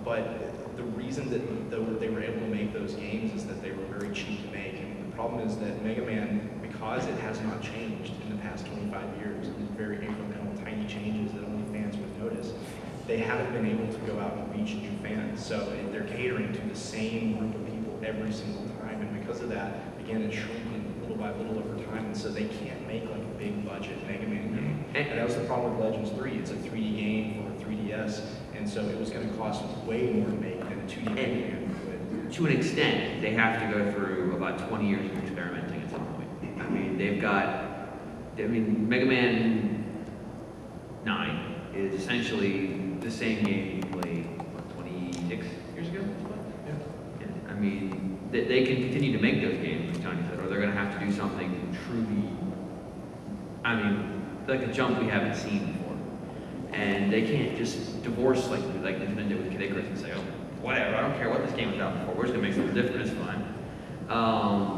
Speaker 1: But the reason that they were able to make those games is that they were very cheap to make. And the problem is that Mega Man, because it has not changed in the past 25 years, these very incremental, tiny changes that only fans would notice, they haven't been able to go out and reach new fans. So they're catering to the same group of people every single time. And because of that, again, it's shrinking little by little over time. And so they can't make like a big budget Mega Man game. And that was the problem with Legends 3. It's a 3D game for 3DS. And so it was going to cost way more to make than a 2D Mega Man would.
Speaker 2: To an extent, they have to go through about 20 years of experimenting at some point. I mean, Mega Man 9 is essentially the same game you played, 26 years ago? Yeah. I mean, they can continue to make those games, as Johnny said, or they're going to have to do something truly, like a jump we haven't seen before. And they can't just divorce like Nintendo with Kid Icarus and say, oh, whatever, I don't care what this game was out before, we're just going to make something different, it's fine.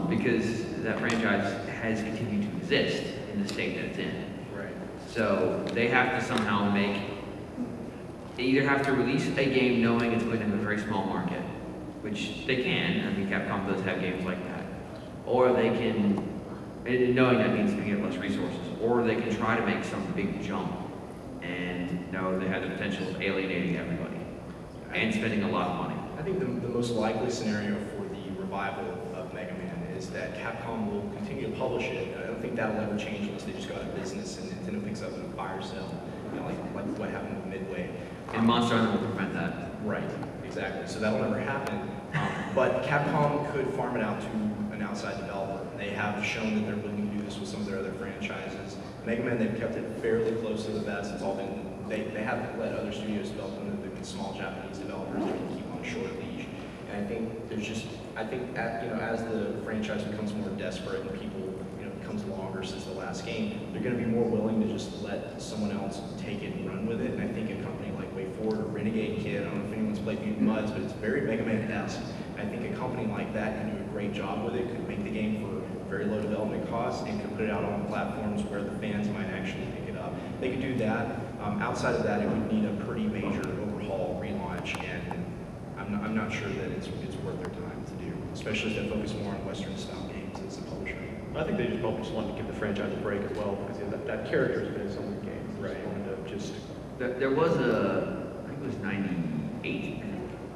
Speaker 2: Because that franchise has continued to exist in the state that it's in.
Speaker 1: Right.
Speaker 2: So they have to somehow they either have to release a game knowing it's going to have a very small market, which they can. I mean, Capcom does have games like that. Or they can, and knowing that means they get less resources, or they can try to make some big jump and know they have the potential of alienating everybody and spending a lot of money.
Speaker 1: I think the most likely scenario for the revival of Mega Man is that Capcom will continue to publish it. I don't think that'll ever change unless they just go out of business and Nintendo picks up a fire sale, like what happened with Midway.
Speaker 2: And Monster Hunter will prevent that.
Speaker 1: Right. exactly. So that'll never happen. But Capcom could farm it out to an outside developer. They have shown that they're willing to do this with some of their other franchises. Mega Man, they've kept it fairly close to the vest. It's all been, they haven't let other studios develop them. They've been small Japanese developers that can keep on a short leash. And I think there's just, I think as the franchise becomes more desperate and people, becomes longer since the last game, they're going to be more willing to just let someone else take it and run with it. And I think a company like WayForward or Renegade Kid, I don't know if anyone's played Mutant Muds, but it's very Mega Man-esque. I think a company like that can do a great job with it, could make the game for very low development costs, and could put it out on platforms where the fans might actually pick it up. They could do that. Outside of that, it would need a pretty major overhaul, relaunch, and I'm not sure that it's worth their time to do, especially if they focus more on Western-style games as a publisher.
Speaker 3: I think they just probably just wanted to give the franchise a break as well, because that character's been in so many games.
Speaker 1: Right.
Speaker 3: They wanted to just...
Speaker 2: There was I think it was 98.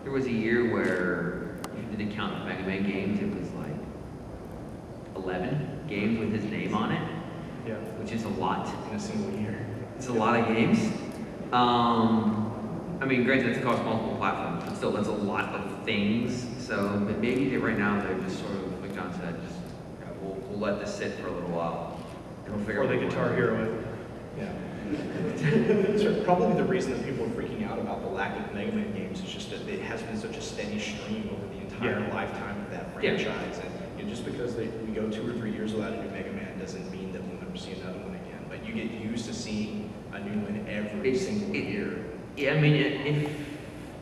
Speaker 2: There was a year where, if you didn't count the Mega Man games, it was like 11 games with his name on it.
Speaker 3: Yeah.
Speaker 2: Which is a lot.
Speaker 1: In a single year.
Speaker 2: It's a lot of games. I mean, granted, it's across multiple platforms, but still, that's a lot of things. So maybe right now they're just sort of, like John said, just we'll let this sit for a little while, and we'll figure.
Speaker 3: Or they Guitar Hero it.
Speaker 1: Yeah. So probably the reason that people are freaking out about the lack of Mega Man games is just that it has been such a steady stream over the entire lifetime of that franchise. And just because we go 2 or 3 years without a new Mega Man doesn't mean that we'll never see another one again. But you get used to seeing a new one every single year.
Speaker 2: Yeah, I mean,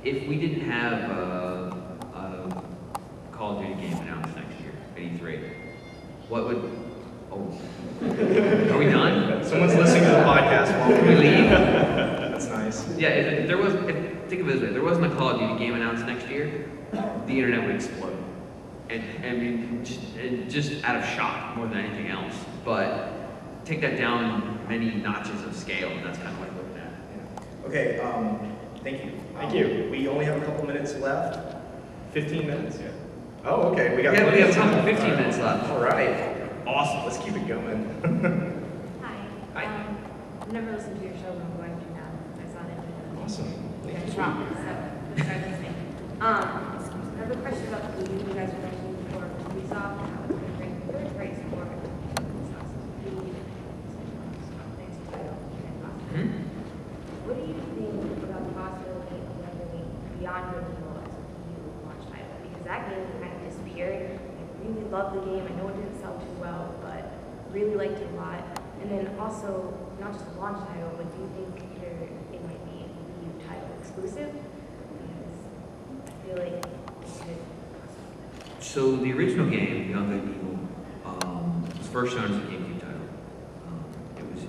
Speaker 2: if we didn't have a Call of Duty game announced next year at E3, what would? Oh, are we done?
Speaker 1: Someone's listening to the podcast while
Speaker 2: we leave.
Speaker 1: That's nice.
Speaker 2: Yeah, if there was, think of it this way: if there wasn't a Call of Duty game announced next year, the internet would explode. And I mean, just out of shock more than anything else. But take that down many notches of scale, and that's kind of what I'm looking at.
Speaker 1: Yeah. Okay, thank you.
Speaker 3: Thank you.
Speaker 1: We only have a couple minutes left. 15 minutes? Yeah. Oh, okay. We have
Speaker 2: a couple 15 minutes left.
Speaker 1: All right. Awesome. Let's keep it going.
Speaker 12: Hi.
Speaker 1: Hi.
Speaker 12: I've never listened to your show, but I'm going to now. I saw that.
Speaker 1: Awesome.
Speaker 12: You guys rock. So let's start listening. I have a question about the Wii U. You guys were mentioning before Ubisoft and how it's been great. I feel like it's very supportive of Ubisoft's things to do. What do you think about the possibility of having Beyond Good and Evil as a Wii U launch title? Because that game kind of disappeared. I really loved the game. I know it didn't sell too well, but really liked it a lot. And then also, not just a launch title, but do you think it might be a Wii U title exclusive? Because I feel like it should.
Speaker 2: So the original game, Beyond Good and Evil, was first shown as a GameCube title.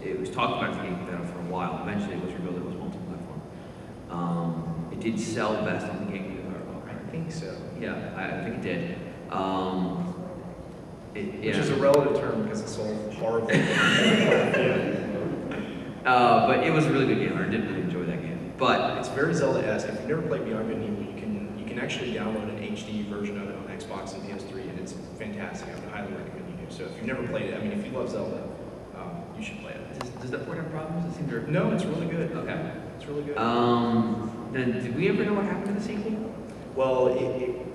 Speaker 2: It was talked about as a GameCube title for a while. Eventually, it was revealed it was multi-platform. It did sell best on the GameCube.
Speaker 1: I think so.
Speaker 2: Yeah, I think it did.
Speaker 1: Which is a relative term because it sold horribly.
Speaker 2: But it was a really good game. I did really enjoy that game. But
Speaker 1: it's very Zelda-esque. If you've never played Beyond Good and Evil, you can actually download an HD version of it on Xbox and PS3, and it's fantastic. I would highly recommend you do so. If you've never played it, I mean, if you love Zelda, you should play it.
Speaker 2: Does that port have problems? It seems to...
Speaker 1: No, it's really good.
Speaker 2: Okay.
Speaker 1: It's really good.
Speaker 2: Then did we ever know what happened to the sequel?
Speaker 1: Well,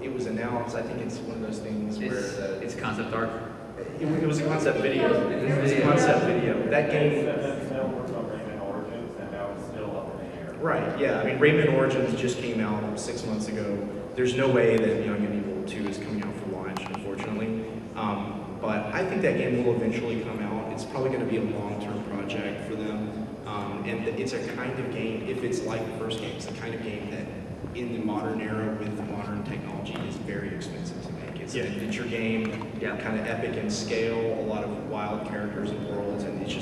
Speaker 1: it was announced. I think it's one of those things where
Speaker 2: it's concept art.
Speaker 1: It was a concept video. It was a concept video. That game. Right. Yeah. I mean, Rayman Origins just came out 6 months ago. There's no way that Beyond Good and Evil 2 is coming out for launch, unfortunately. But I think that game will eventually come out. It's probably going to be a long-term project for them. And it's a kind of game, if it's like the first game, it's the kind of game that in the modern era with the modern technology is very expensive to make. It's an adventure game, kind of epic in scale, a lot of wild characters and worlds, and it's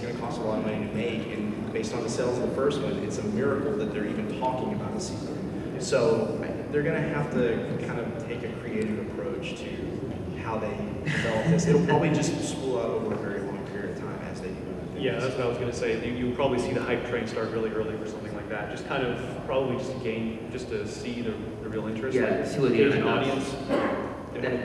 Speaker 1: going to cost a lot of money to make. And based on the sales of the first one, it's a miracle that they're even talking about a sequel. So they're going to have to kind of take a creative approach to how they develop this. It'll probably just spool out over a very long period of time as they do other things.
Speaker 3: Yeah, that's what I was going to say. You'll probably see the hype train start really early for something like that. Just kind of probably just to see the real interest.
Speaker 2: Yeah,
Speaker 3: like,
Speaker 2: see what the
Speaker 3: gauge an
Speaker 2: internet
Speaker 3: audience.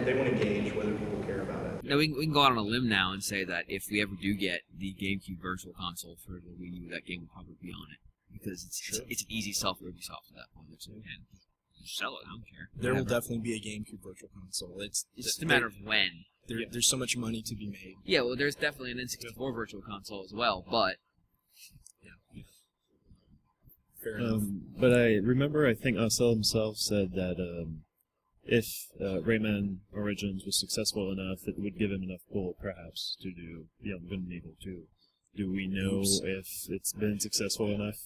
Speaker 1: They want to gauge whether people care about it.
Speaker 13: Now we can go out on a limb now and say that if we ever do get the GameCube Virtual Console for the Wii U, that game will probably be on it because it's an easy sell for Ubisoft at that point. Sell it, I don't care.
Speaker 1: There will
Speaker 13: Whatever.
Speaker 1: definitely be a GameCube Virtual Console.
Speaker 13: It's just a matter of when.
Speaker 1: There's so much money to be made.
Speaker 13: Yeah, well, there's definitely an N64 Virtual Console as well, but
Speaker 1: Fair enough.
Speaker 4: But I remember, I think Marcel himself said that if Rayman Origins was successful enough, it would give him enough pull, perhaps, to do Beyond Good and Evil 2. Do we know if it's been successful enough?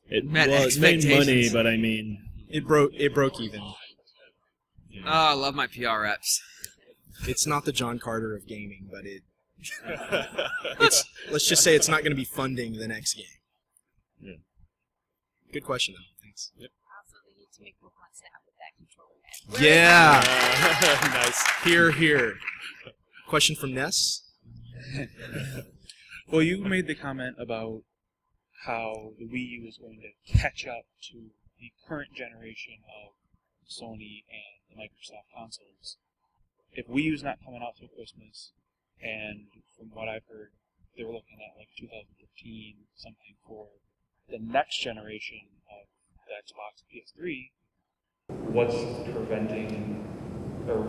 Speaker 4: It made money, but I mean,
Speaker 1: it broke even.
Speaker 13: oh, I love my PR reps.
Speaker 1: It's not the John Carter of gaming, but let's just say it's not going to be funding the next game.
Speaker 4: Yeah.
Speaker 1: Good question, though. Thanks. Yep.
Speaker 14: Also, they need to make Pokemon Snap with that controller.
Speaker 1: Yeah. Nice. Here. Question from Ness.
Speaker 15: Well, you made the comment about how the Wii U is going to catch up to the current generation of Sony and the Microsoft consoles. If Wii U's not coming out till Christmas, and from what I've heard, they were looking at like 2015 something for the next generation of the Xbox and PS3, what's preventing, or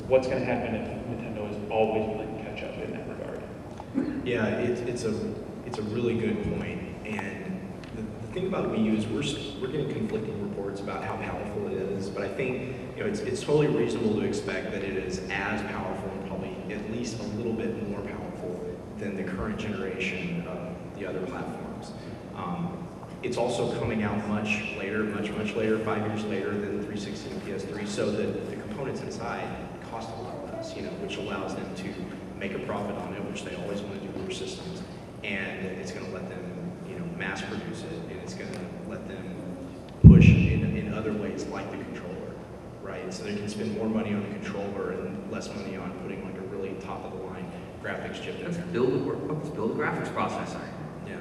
Speaker 15: what's going to happen if Nintendo is always willing to catch up in that regard?
Speaker 1: Yeah, it's a really good point. And the thing about Wii U is we're getting conflicting reports about how powerful it is, but I think it's totally reasonable to expect that it is as powerful and probably at least a little bit more powerful than the current generation of the other platforms. It's also coming out much later, much later, 5 years later than the 360 and PS3, so that the components inside cost a lot less, which allows them to make a profit on it, which they always want to do with their systems, and it's going to let them, mass produce it, and it's going to let them push in other ways like the controller, right? So they can spend more money on the controller and less money on putting like a really top of the line graphics chip in
Speaker 2: Let's
Speaker 1: there.
Speaker 2: build a graphics processor.
Speaker 1: Yeah.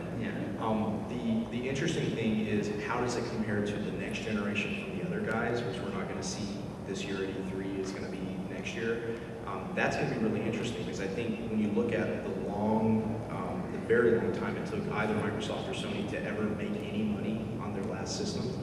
Speaker 1: The interesting thing is, how does it compare to the next generation from the other guys, which we're not going to see this year at E3, is going to be next year. That's going to be really interesting, because I think when you look at the very long time it took either Microsoft or Sony to ever make any money on their last systems,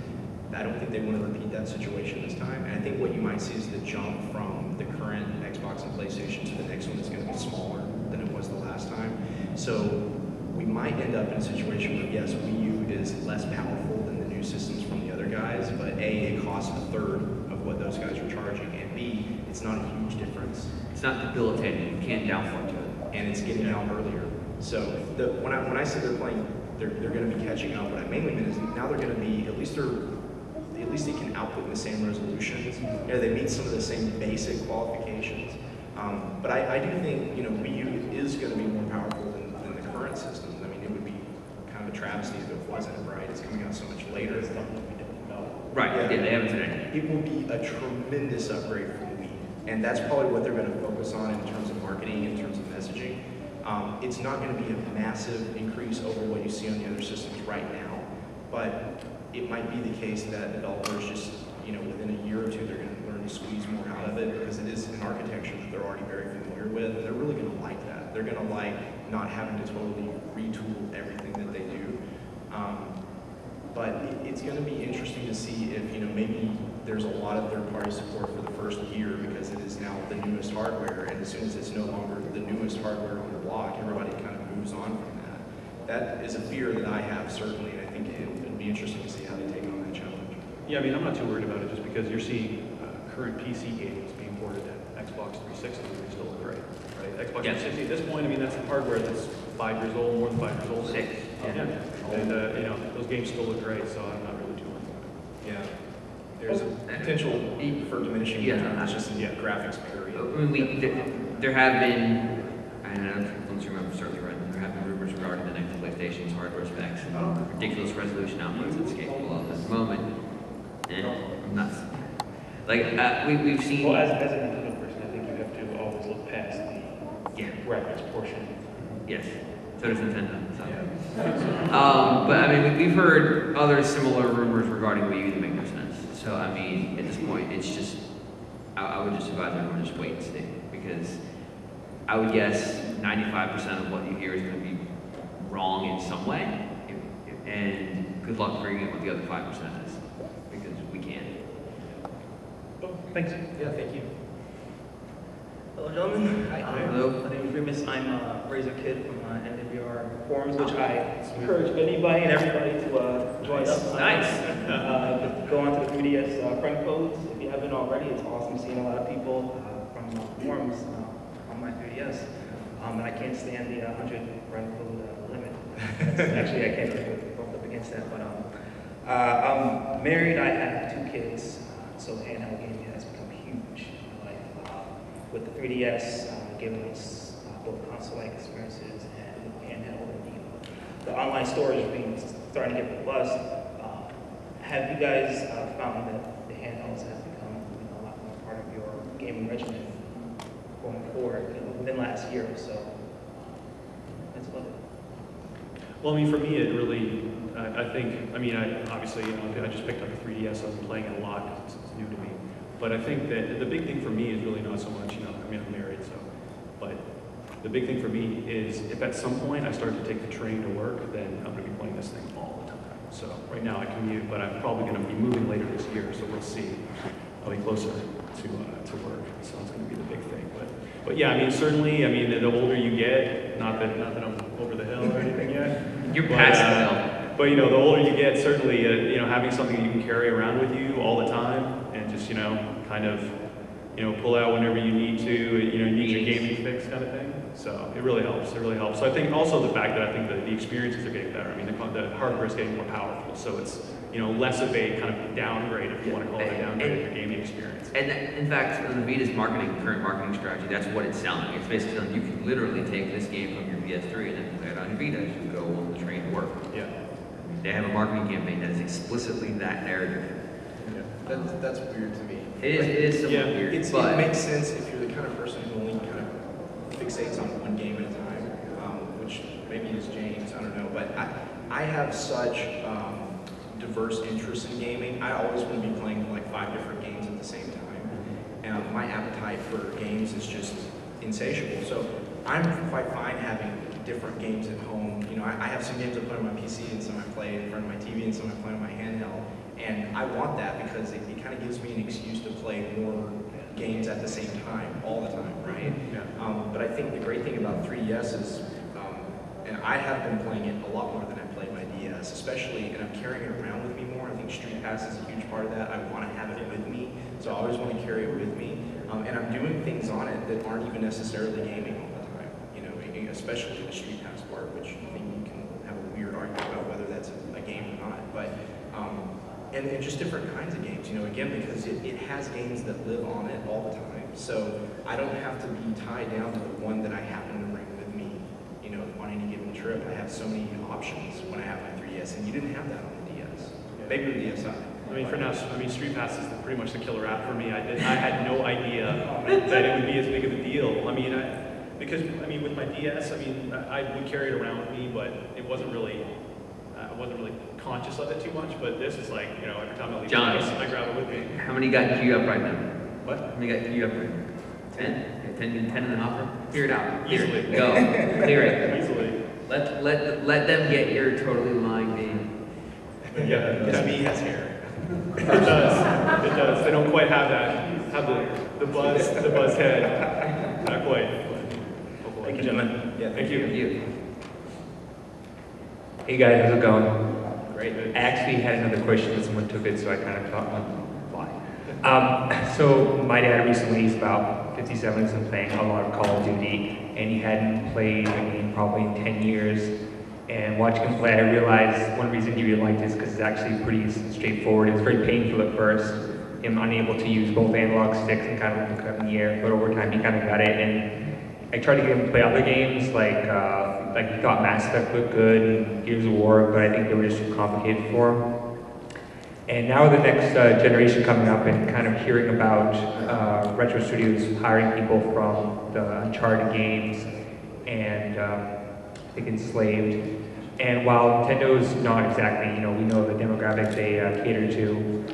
Speaker 1: I don't think they want to repeat that situation this time. And I think what you might see is the jump from the current Xbox and PlayStation to the next one is going to be smaller than it was the last time. So we might end up in a situation where, yes, Wii U is less powerful than the new systems from the other guys, but A, it costs a third of what those guys are charging, and B, it's not a huge difference.
Speaker 2: It's not debilitating. You can't downforce to it.
Speaker 1: And it's getting out earlier. So when I say they're playing, they're going to be catching up. What I mainly mean is now they're going to be, at least they can output in the same resolutions. They meet some of the same basic qualifications. But I do think Wii U is going to be more powerful than the current systems. I mean, it would be kind of a travesty if it wasn't, right? It's coming out so much later.
Speaker 2: Right. Yeah, they haven't said anything.
Speaker 1: It will be a tremendous upgrade for the Wii, and that's probably what they're going to focus on in terms of marketing, in terms of messaging. It's not going to be a massive increase over what you see on the other systems right now, but it might be the case that developers just, within a year or two, they're going to learn to squeeze more out of it, because it is an architecture that they're already very familiar with, and they're really going to like that. They're going to like not having to totally retool everything that they do. But it's going to be interesting to see if, maybe there's a lot of third-party support for the first year, because it is now the newest hardware, and as soon as it's no longer the newest hardware on the block, everybody kind of moves on from that. That is a fear that I have, certainly, and I think it'll be interesting to see how they take on that challenge.
Speaker 3: Yeah, I mean, I'm not too worried about it, just because you're seeing current PC games being ported to Xbox 360, which still look great, right? Xbox 360 at this point, I mean, that's hardware that's 5 years old, more than 5 years old.
Speaker 2: 6.
Speaker 3: Yeah. And, those games still look great, so I'm not really too worried about it.
Speaker 1: Yeah. There's a potential for diminishing returns just in graphics period.
Speaker 2: I mean, there have been, I don't remember certainly right, there have been rumors regarding the next PlayStation's hardware specs and ridiculous resolution outputs it's capable of at the moment. And I'm nuts. Like, we've seen...
Speaker 15: Well, as a Nintendo person, I think you have to always look past the graphics portion.
Speaker 2: Yes. So does Nintendo. So. Yeah. But I mean, we've heard other similar rumors regarding Wii U that make no sense. So I mean, at this point, it's just, I would just advise everyone to just wait and see, because I would guess 95% of what you hear is going to be wrong in some way, and good luck figuring out what the other 5% is, because we can't.
Speaker 16: Thanks.
Speaker 17: Yeah, thank you.
Speaker 16: Hello, gentlemen.
Speaker 17: Hi.
Speaker 2: Hello.
Speaker 16: My name is Remus. I'm a Razor Kid from NWR forums, which I encourage anybody and everybody to join up.
Speaker 2: Nice.
Speaker 16: Go onto the 3DS friend codes if you haven't already. It's awesome seeing a lot of people from forums on my 3DS. And I can't stand the 100 friend code limit. Actually, I can't go up against that. But I'm married. I have 2 kids, so handheld gaming has become huge in my life. With the 3DS giving us both console-like experiences and handheld, and the online storage being starting to get robust. Have you guys found that the handhelds have become a lot more part of your gaming regimen going forward within the last year or so? That's about it.
Speaker 3: Well, I mean, for me, it really, I think, I mean, obviously, I just picked up a 3DS, so I'm playing it a lot because it's new to me. But I think that the big thing for me is really not so much, I mean, I'm married, so, but the big thing for me is if at some point I start to take the train to work, then I'm going to be playing this thing all the time. So right now I commute, but I'm probably going to be moving later this year, so we'll see. I'll be closer to work, so it's going to be the big thing. But yeah, I mean, certainly, I mean, the older you get, not that I'm over the hill or anything yet.
Speaker 2: You're past the hill.
Speaker 3: But the older you get, certainly, having something that you can carry around with you all the time, and just kind of, pull out whenever you need to, need your gaming fix kind of thing. So it really helps. It really helps. So I think also the fact that I think the experiences are getting better. I mean, the hardware is getting more powerful, so it's less of a kind of downgrade, if you want to call it a downgrade, of your gaming experience.
Speaker 2: And in fact, the Vita's current marketing strategy, that's what it's selling. It's basically selling, you can literally take this game from your PS3 and then play it on your Vita as you go on the train to work.
Speaker 3: Yeah.
Speaker 2: They have a marketing campaign that is explicitly that narrative.
Speaker 1: Yeah. That's weird to me.
Speaker 2: It is somewhat weird, but
Speaker 1: it makes sense if you're the kind of person who only kind of fixates on one game at a time, which maybe is James, I don't know. But I have such diverse interests in gaming. I always want to be playing like 5 different games at the same time. And my appetite for games is just insatiable. So I'm quite fine having different games at home. I have some games I play on my PC and some I play in front of my TV and some I play on my handheld. And I want that because it kind of gives me an excuse to play more games at the same time, all the time, right?
Speaker 3: Yeah.
Speaker 1: But I think the great thing about 3DS is, and I have been playing it a lot more than I played my DS, especially, and I'm carrying it around with me more. I think Street Pass is a huge part of that. I want to have it with me, so I always want to carry it with me. And I'm doing things on it that aren't even necessarily gaming all the time, especially the Street Pass part, which I think you can have a weird argument about whether that's a game or not. But and just different kinds of games, again, because it has games that live on it all the time. So I don't have to be tied down to the one that I happen to bring with me, on any given trip. I have so many options when I have my 3DS, and you didn't have that on the DS. Maybe the DSi.
Speaker 3: I mean, for now, Street Pass is pretty much the killer app for me. I had no idea that it would be as big of a deal. I mean, because with my DS, I would carry it around with me, but it wasn't really. I wasn't really conscious of it too much, but this is like, every time I leave the house, I grab it with me.
Speaker 2: How many got queued up right now?
Speaker 3: What?
Speaker 2: How many got queued up right now? 10? 10 in the hopper? Clear it out.
Speaker 3: Easily.
Speaker 2: Go. Clear it.
Speaker 3: Easily.
Speaker 2: Let them get your totally lying game.
Speaker 3: Yeah.
Speaker 1: Because me has hair.
Speaker 3: It does. It does. They don't quite have that. Have the buzz head. Not quite.
Speaker 16: Thank you, gentlemen.
Speaker 3: Yeah, thank you.
Speaker 2: Thank you.
Speaker 18: Hey guys, how's it going?
Speaker 3: Great.
Speaker 18: I actually had another question, but someone took it, so I kind of thought, why? So my dad recently, he's about 57, has been playing a lot of Call of Duty, and he hadn't played a game probably in 10 years. And watching him play, I realized one reason he really liked it is because it's actually pretty straightforward. It's very painful at first, him unable to use both analog sticks and kind of look up in the air, but over time he kind of got it. And I tried to get him to play other games, like he thought Mass Effect looked good and Gears of War, but I think they were just too complicated for him. And now with the next generation coming up and kind of hearing about Retro Studios hiring people from the Uncharted games and I think Enslaved. And while Nintendo's not exactly, we know the demographic they cater to,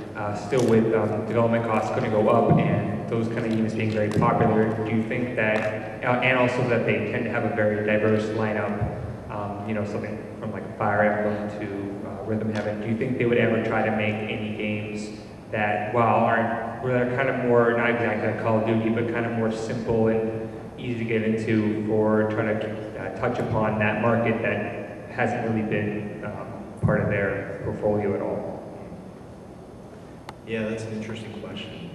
Speaker 18: still with development costs going to go up and those kind of games being very popular, do you think that, and also that they tend to have a very diverse lineup, something from like Fire Emblem to Rhythm Heaven, do you think they would ever try to make any games that are kind of more, not exactly like Call of Duty, but kind of more simple and easy to get into for trying to touch upon that market that hasn't really been part of their portfolio at all?
Speaker 1: Yeah, that's an interesting question.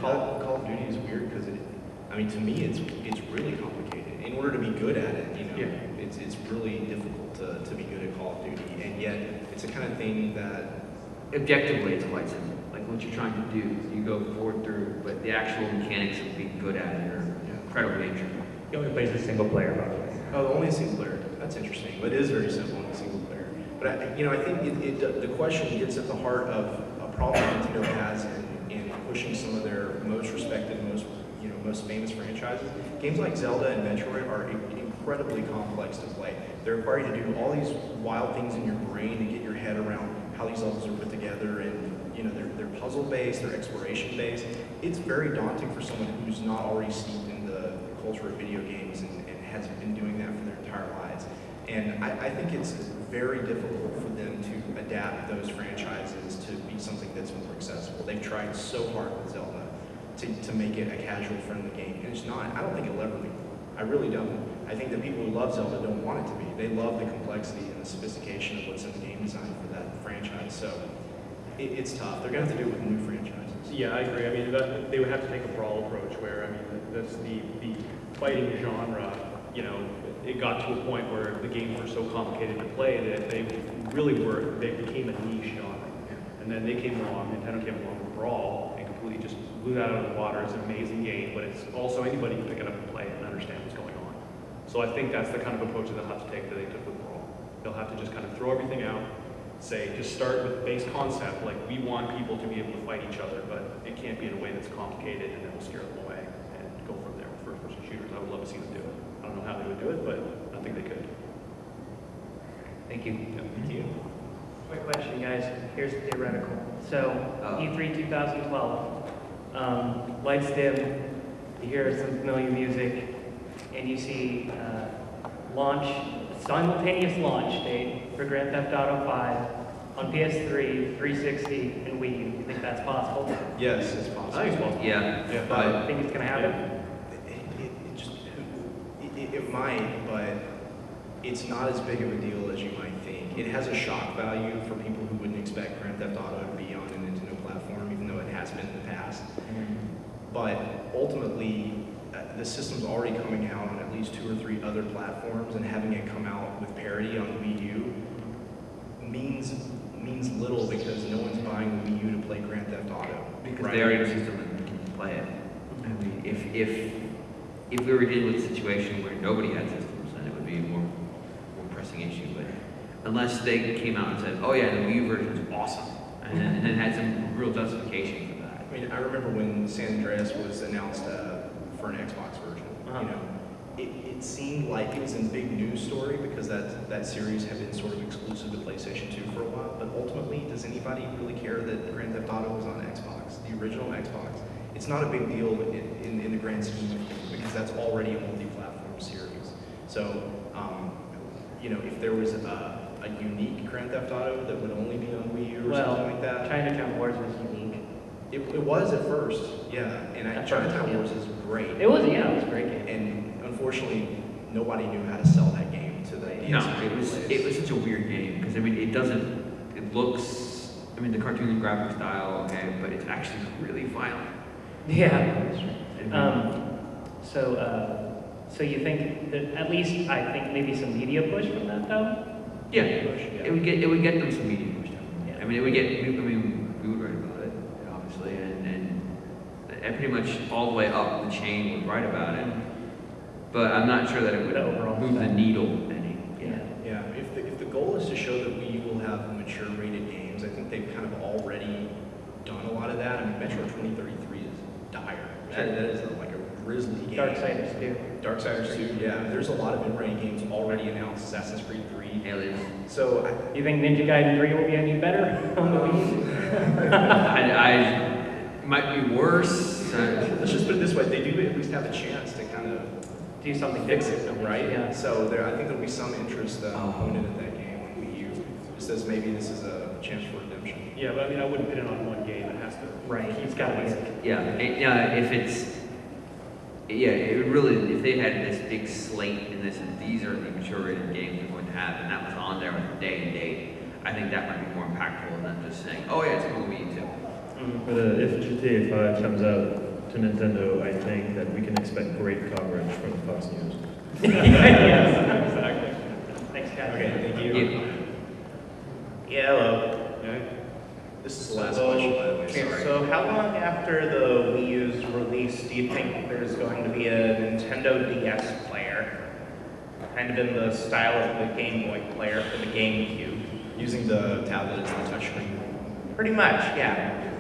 Speaker 1: Call of Duty is weird because to me, it's really complicated. In order to be good at it, it's really difficult to be good at Call of Duty, and yet it's the kind of thing that
Speaker 2: Objectively, it's quite simple. Like what you're trying to do, you go forward through, but the actual mechanics of being good at it are incredibly intricate.
Speaker 18: He only plays a single player, by the way.
Speaker 1: Oh, only a single player. That's interesting, but it is very simple in a single player. But I think the question gets at the heart of a problem Nintendo has in pushing some of their most respected, most famous franchises. Games like Zelda and Metroid are incredibly complex to play. They require you to do all these wild things in your brain to get your head around how these levels are put together, and they're puzzle based, they're exploration based. It's very daunting for someone who's not already steeped in the culture of video games and has been doing that for their entire lives. And I think it's very difficult for them to adapt those franchises to be something that's more accessible. They've tried so hard with Zelda to make it a casual, friendly game, and it's not. I don't think it'll ever be. I really don't. I think the people who love Zelda don't want it to be. They love the complexity and the sophistication of what's in the game design for that franchise. So it's tough. They're going to have to do it with new franchises.
Speaker 3: Yeah, I agree. They would have to take a brawl approach where, that's the fighting genre, it got to a point where the games were so complicated to play that they became a niche genre. And then they came along, Nintendo came along with Brawl, and completely just blew that out of the water. It's an amazing game, but it's also anybody can pick it up and play it and understand what's going on. So I think that's the kind of approach that they'll have to take that they took with Brawl. They'll have to just kind of throw everything out, just start with the base concept, like we want people to be able to fight each other, but it can't be in a way that's complicated and that will scare them away, and go from there with first-person shooters. I would love to see them do it. I don't know how they would do it, but I think they could.
Speaker 18: Thank you.
Speaker 1: Thank you.
Speaker 16: Quick question, guys. Here's theoretical. So, E3 2012, lights dim, you hear some familiar music, and you see simultaneous launch date for Grand Theft Auto 5 on PS3, 360, and Wii U. You think that's possible?
Speaker 1: Yes, it's possible.
Speaker 3: I think it's possible.
Speaker 2: Yeah.
Speaker 16: But think it's going to happen?
Speaker 1: It might, but it's not as big of a deal as you might think. It has a shock value for people who wouldn't expect Grand Theft Auto to be on a Nintendo platform, even though it has been in the past. But ultimately, the system's already coming out on at least 2 or 3 other platforms, and having it come out with parity on Wii U means little, because no one's buying the Wii U to play Grand Theft Auto.
Speaker 2: Because they already have a system that can play it. If we were dealing with a situation where nobody had systems, then it would be a more pressing issue. But unless they came out and said, "Oh yeah, the Wii U version is awesome," and then had some real justification for that.
Speaker 1: I remember when San Andreas was announced for an Xbox version. It seemed like it was a big news story because that series had been sort of exclusive to PlayStation 2 for a while. But ultimately, does anybody really care that Grand Theft Auto was on Xbox, the original Xbox? It's not a big deal in the grand scheme of things, because that's already a multi-platform series. So, if there was a unique Grand Theft Auto that would only be on Wii U or something like that.
Speaker 16: Chinatown Wars was unique.
Speaker 1: It was at first, yeah. And Chinatown Wars is great.
Speaker 16: It was a great game.
Speaker 1: And unfortunately, nobody knew how to sell that game to the DS.
Speaker 2: No, it was such a weird game, because it looks, the cartoon graphic style, okay, but it's actually really violent.
Speaker 16: Yeah. So you think that at least maybe some media push from that though?
Speaker 2: Yeah, it would get them some media push. Yeah. We would write about it, obviously, and pretty much all the way up the chain would write about it. But I'm not sure that it would move the needle any.
Speaker 1: Yeah. If the goal is to show that Wii U will have mature rated games, I think they've kind of already done a lot of that. Metro 2033 is dire. That is like a grisly game.
Speaker 16: Darksiders 2.
Speaker 1: Darksiders 2, yeah. There's a lot of mid-range games already announced. Assassin's Creed 3.
Speaker 2: Aliens.
Speaker 1: So,
Speaker 16: you think Ninja Gaiden 3 will be any better on the Wii?
Speaker 2: I might be worse.
Speaker 1: Let's just put it this way: they do at least have a chance to kind of
Speaker 16: do something,
Speaker 1: fix it, right?
Speaker 16: Yeah.
Speaker 1: So I think there'll be some interest component in that game on Wii U. Just as maybe this is a chance for redemption.
Speaker 3: Yeah, but I wouldn't pin it on one game. It has to
Speaker 7: Right.
Speaker 3: He's got to
Speaker 2: If it's, it would really, if they had this big slate and these are the mature rated games we're going to have, and that was on there with the day and date, I think that might be more impactful than just saying, oh yeah, it's a movie too.
Speaker 4: But if GTA 5 comes out to Nintendo, I think that we can expect great coverage from Fox News.
Speaker 16: Yes, exactly. Thanks, guys.
Speaker 1: Okay, thank you.
Speaker 17: Yeah, hello.
Speaker 1: This is the last question, by the way, sorry.
Speaker 17: So how long after the Wii U's release do you think there's going to be a Nintendo DS player? Kind of in the style of the Game Boy player for the GameCube.
Speaker 1: Using the tablet as the touchscreen.
Speaker 17: Pretty much, yeah.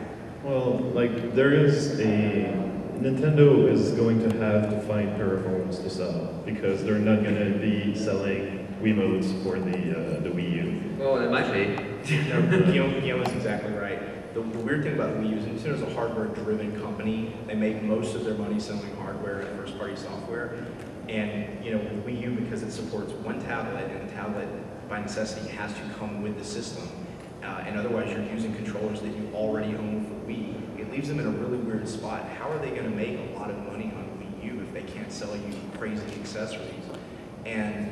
Speaker 4: Well, like, there is Nintendo is going to have to find peripherals to sell, because they're not going to be selling Wiimotes for the Wii U.
Speaker 2: Well, it might be.
Speaker 1: Guillaume is exactly right. The weird thing about the Wii U is Nintendo's a hardware-driven company. They make most of their money selling hardware and first-party software. And with Wii U, because it supports one tablet, and the tablet by necessity has to come with the system, and otherwise you're using controllers that you already own for Wii, it leaves them in a really weird spot. How are they going to make a lot of money on Wii U if they can't sell you crazy accessories? And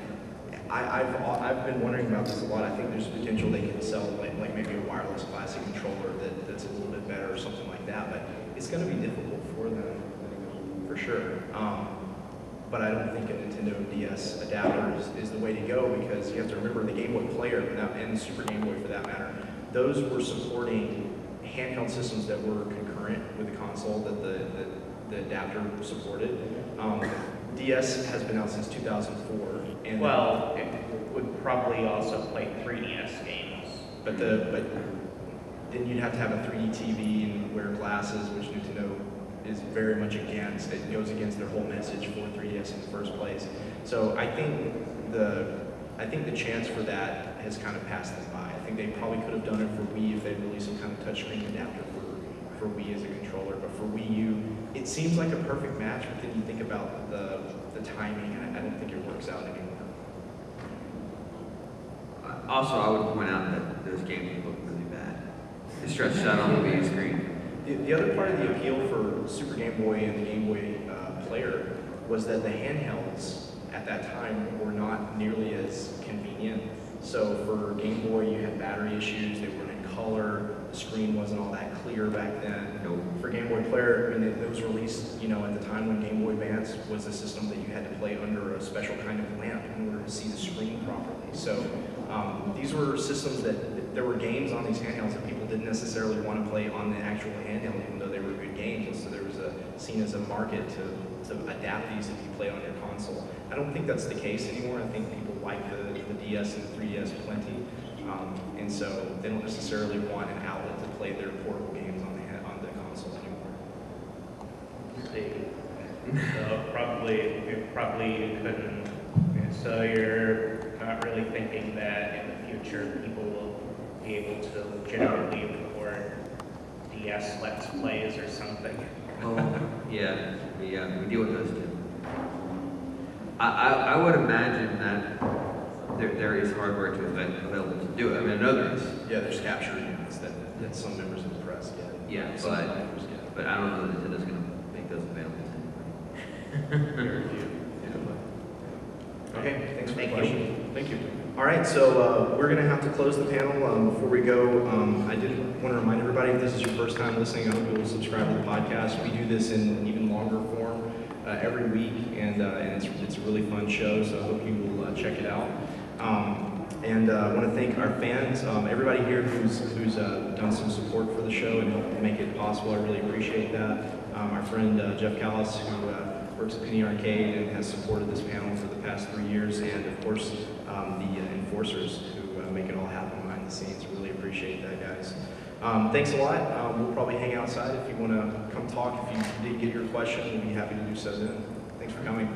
Speaker 1: I've been wondering about this a lot. I think there's potential they can sell like maybe a wireless classic controller that's a little bit better or something like that, but it's going to be difficult for them, for sure. But I don't think a Nintendo DS adapter is the way to go, because you have to remember the Game Boy Player and the Super Game Boy for that matter, those were supporting handheld systems that were concurrent with the console that the adapter supported. DS has been out since 2004. And
Speaker 17: Well, it would probably also play 3DS games.
Speaker 1: But then you'd have to have a 3D TV and wear glasses, which Nintendo is very much against. It goes against their whole message for 3DS in the first place. So I think the chance for that has kind of passed them by. I think they probably could have done it for Wii if they released some kind of touchscreen adapter for Wii as a controller. But for Wii U, it seems like a perfect match, but then you think about the timing, and I don't think it works out anymore.
Speaker 2: Also, I would point out that those games look really bad. They stretched out on the Wii screen.
Speaker 1: The other part of the appeal for Super Game Boy and the Game Boy Player was that the handhelds at that time were not nearly as convenient. So for Game Boy, you had battery issues, they weren't in color, the screen wasn't all that clear back then. For Game Boy Player, I mean, it was released, at the time when Game Boy Advance was a system that you had to play under a special kind of lamp in order to see the screen properly. So these were systems that there were games on these handhelds that people didn't necessarily want to play on the actual handheld, even though they were good games. And so there was seen as a market to adapt these if you played on your console. I don't think that's the case anymore. I think people like the DS and the 3DS plenty, and so they don't necessarily want an outlet to play their portable games on the console anymore.
Speaker 17: So probably couldn't. So you're not really thinking that in the future people will be able to legitimately record DS Let's Plays or something?
Speaker 2: Oh, yeah, we deal with those too. I would imagine that there is hardware available to do it. I mean, I know there is.
Speaker 1: Yeah, there's capture units that some members of the press get.
Speaker 2: Yeah, but I don't know that Nintendo's going to make those available to anybody.
Speaker 1: Very few. Okay, thanks for the
Speaker 17: Thank you.
Speaker 1: question. Thank you. All right, so we're going to have to close the panel. Before we go, I did want to remind everybody, if this is your first time listening, I hope you will subscribe to the podcast. We do this in even longer form every week, and it's a really fun show, so I hope you will check it out. And I want to thank our fans, everybody here who's done some support for the show and helped make it possible. I really appreciate that. Our friend Jeff Callis, who works at Penny Arcade and has supported this panel for the past 3 years, and of course the enforcers who make it all happen behind the scenes. Really appreciate that, guys. Thanks a lot. We'll probably hang outside if you want to come talk. If you did get your question, we'll be happy to do so then. Thanks for coming.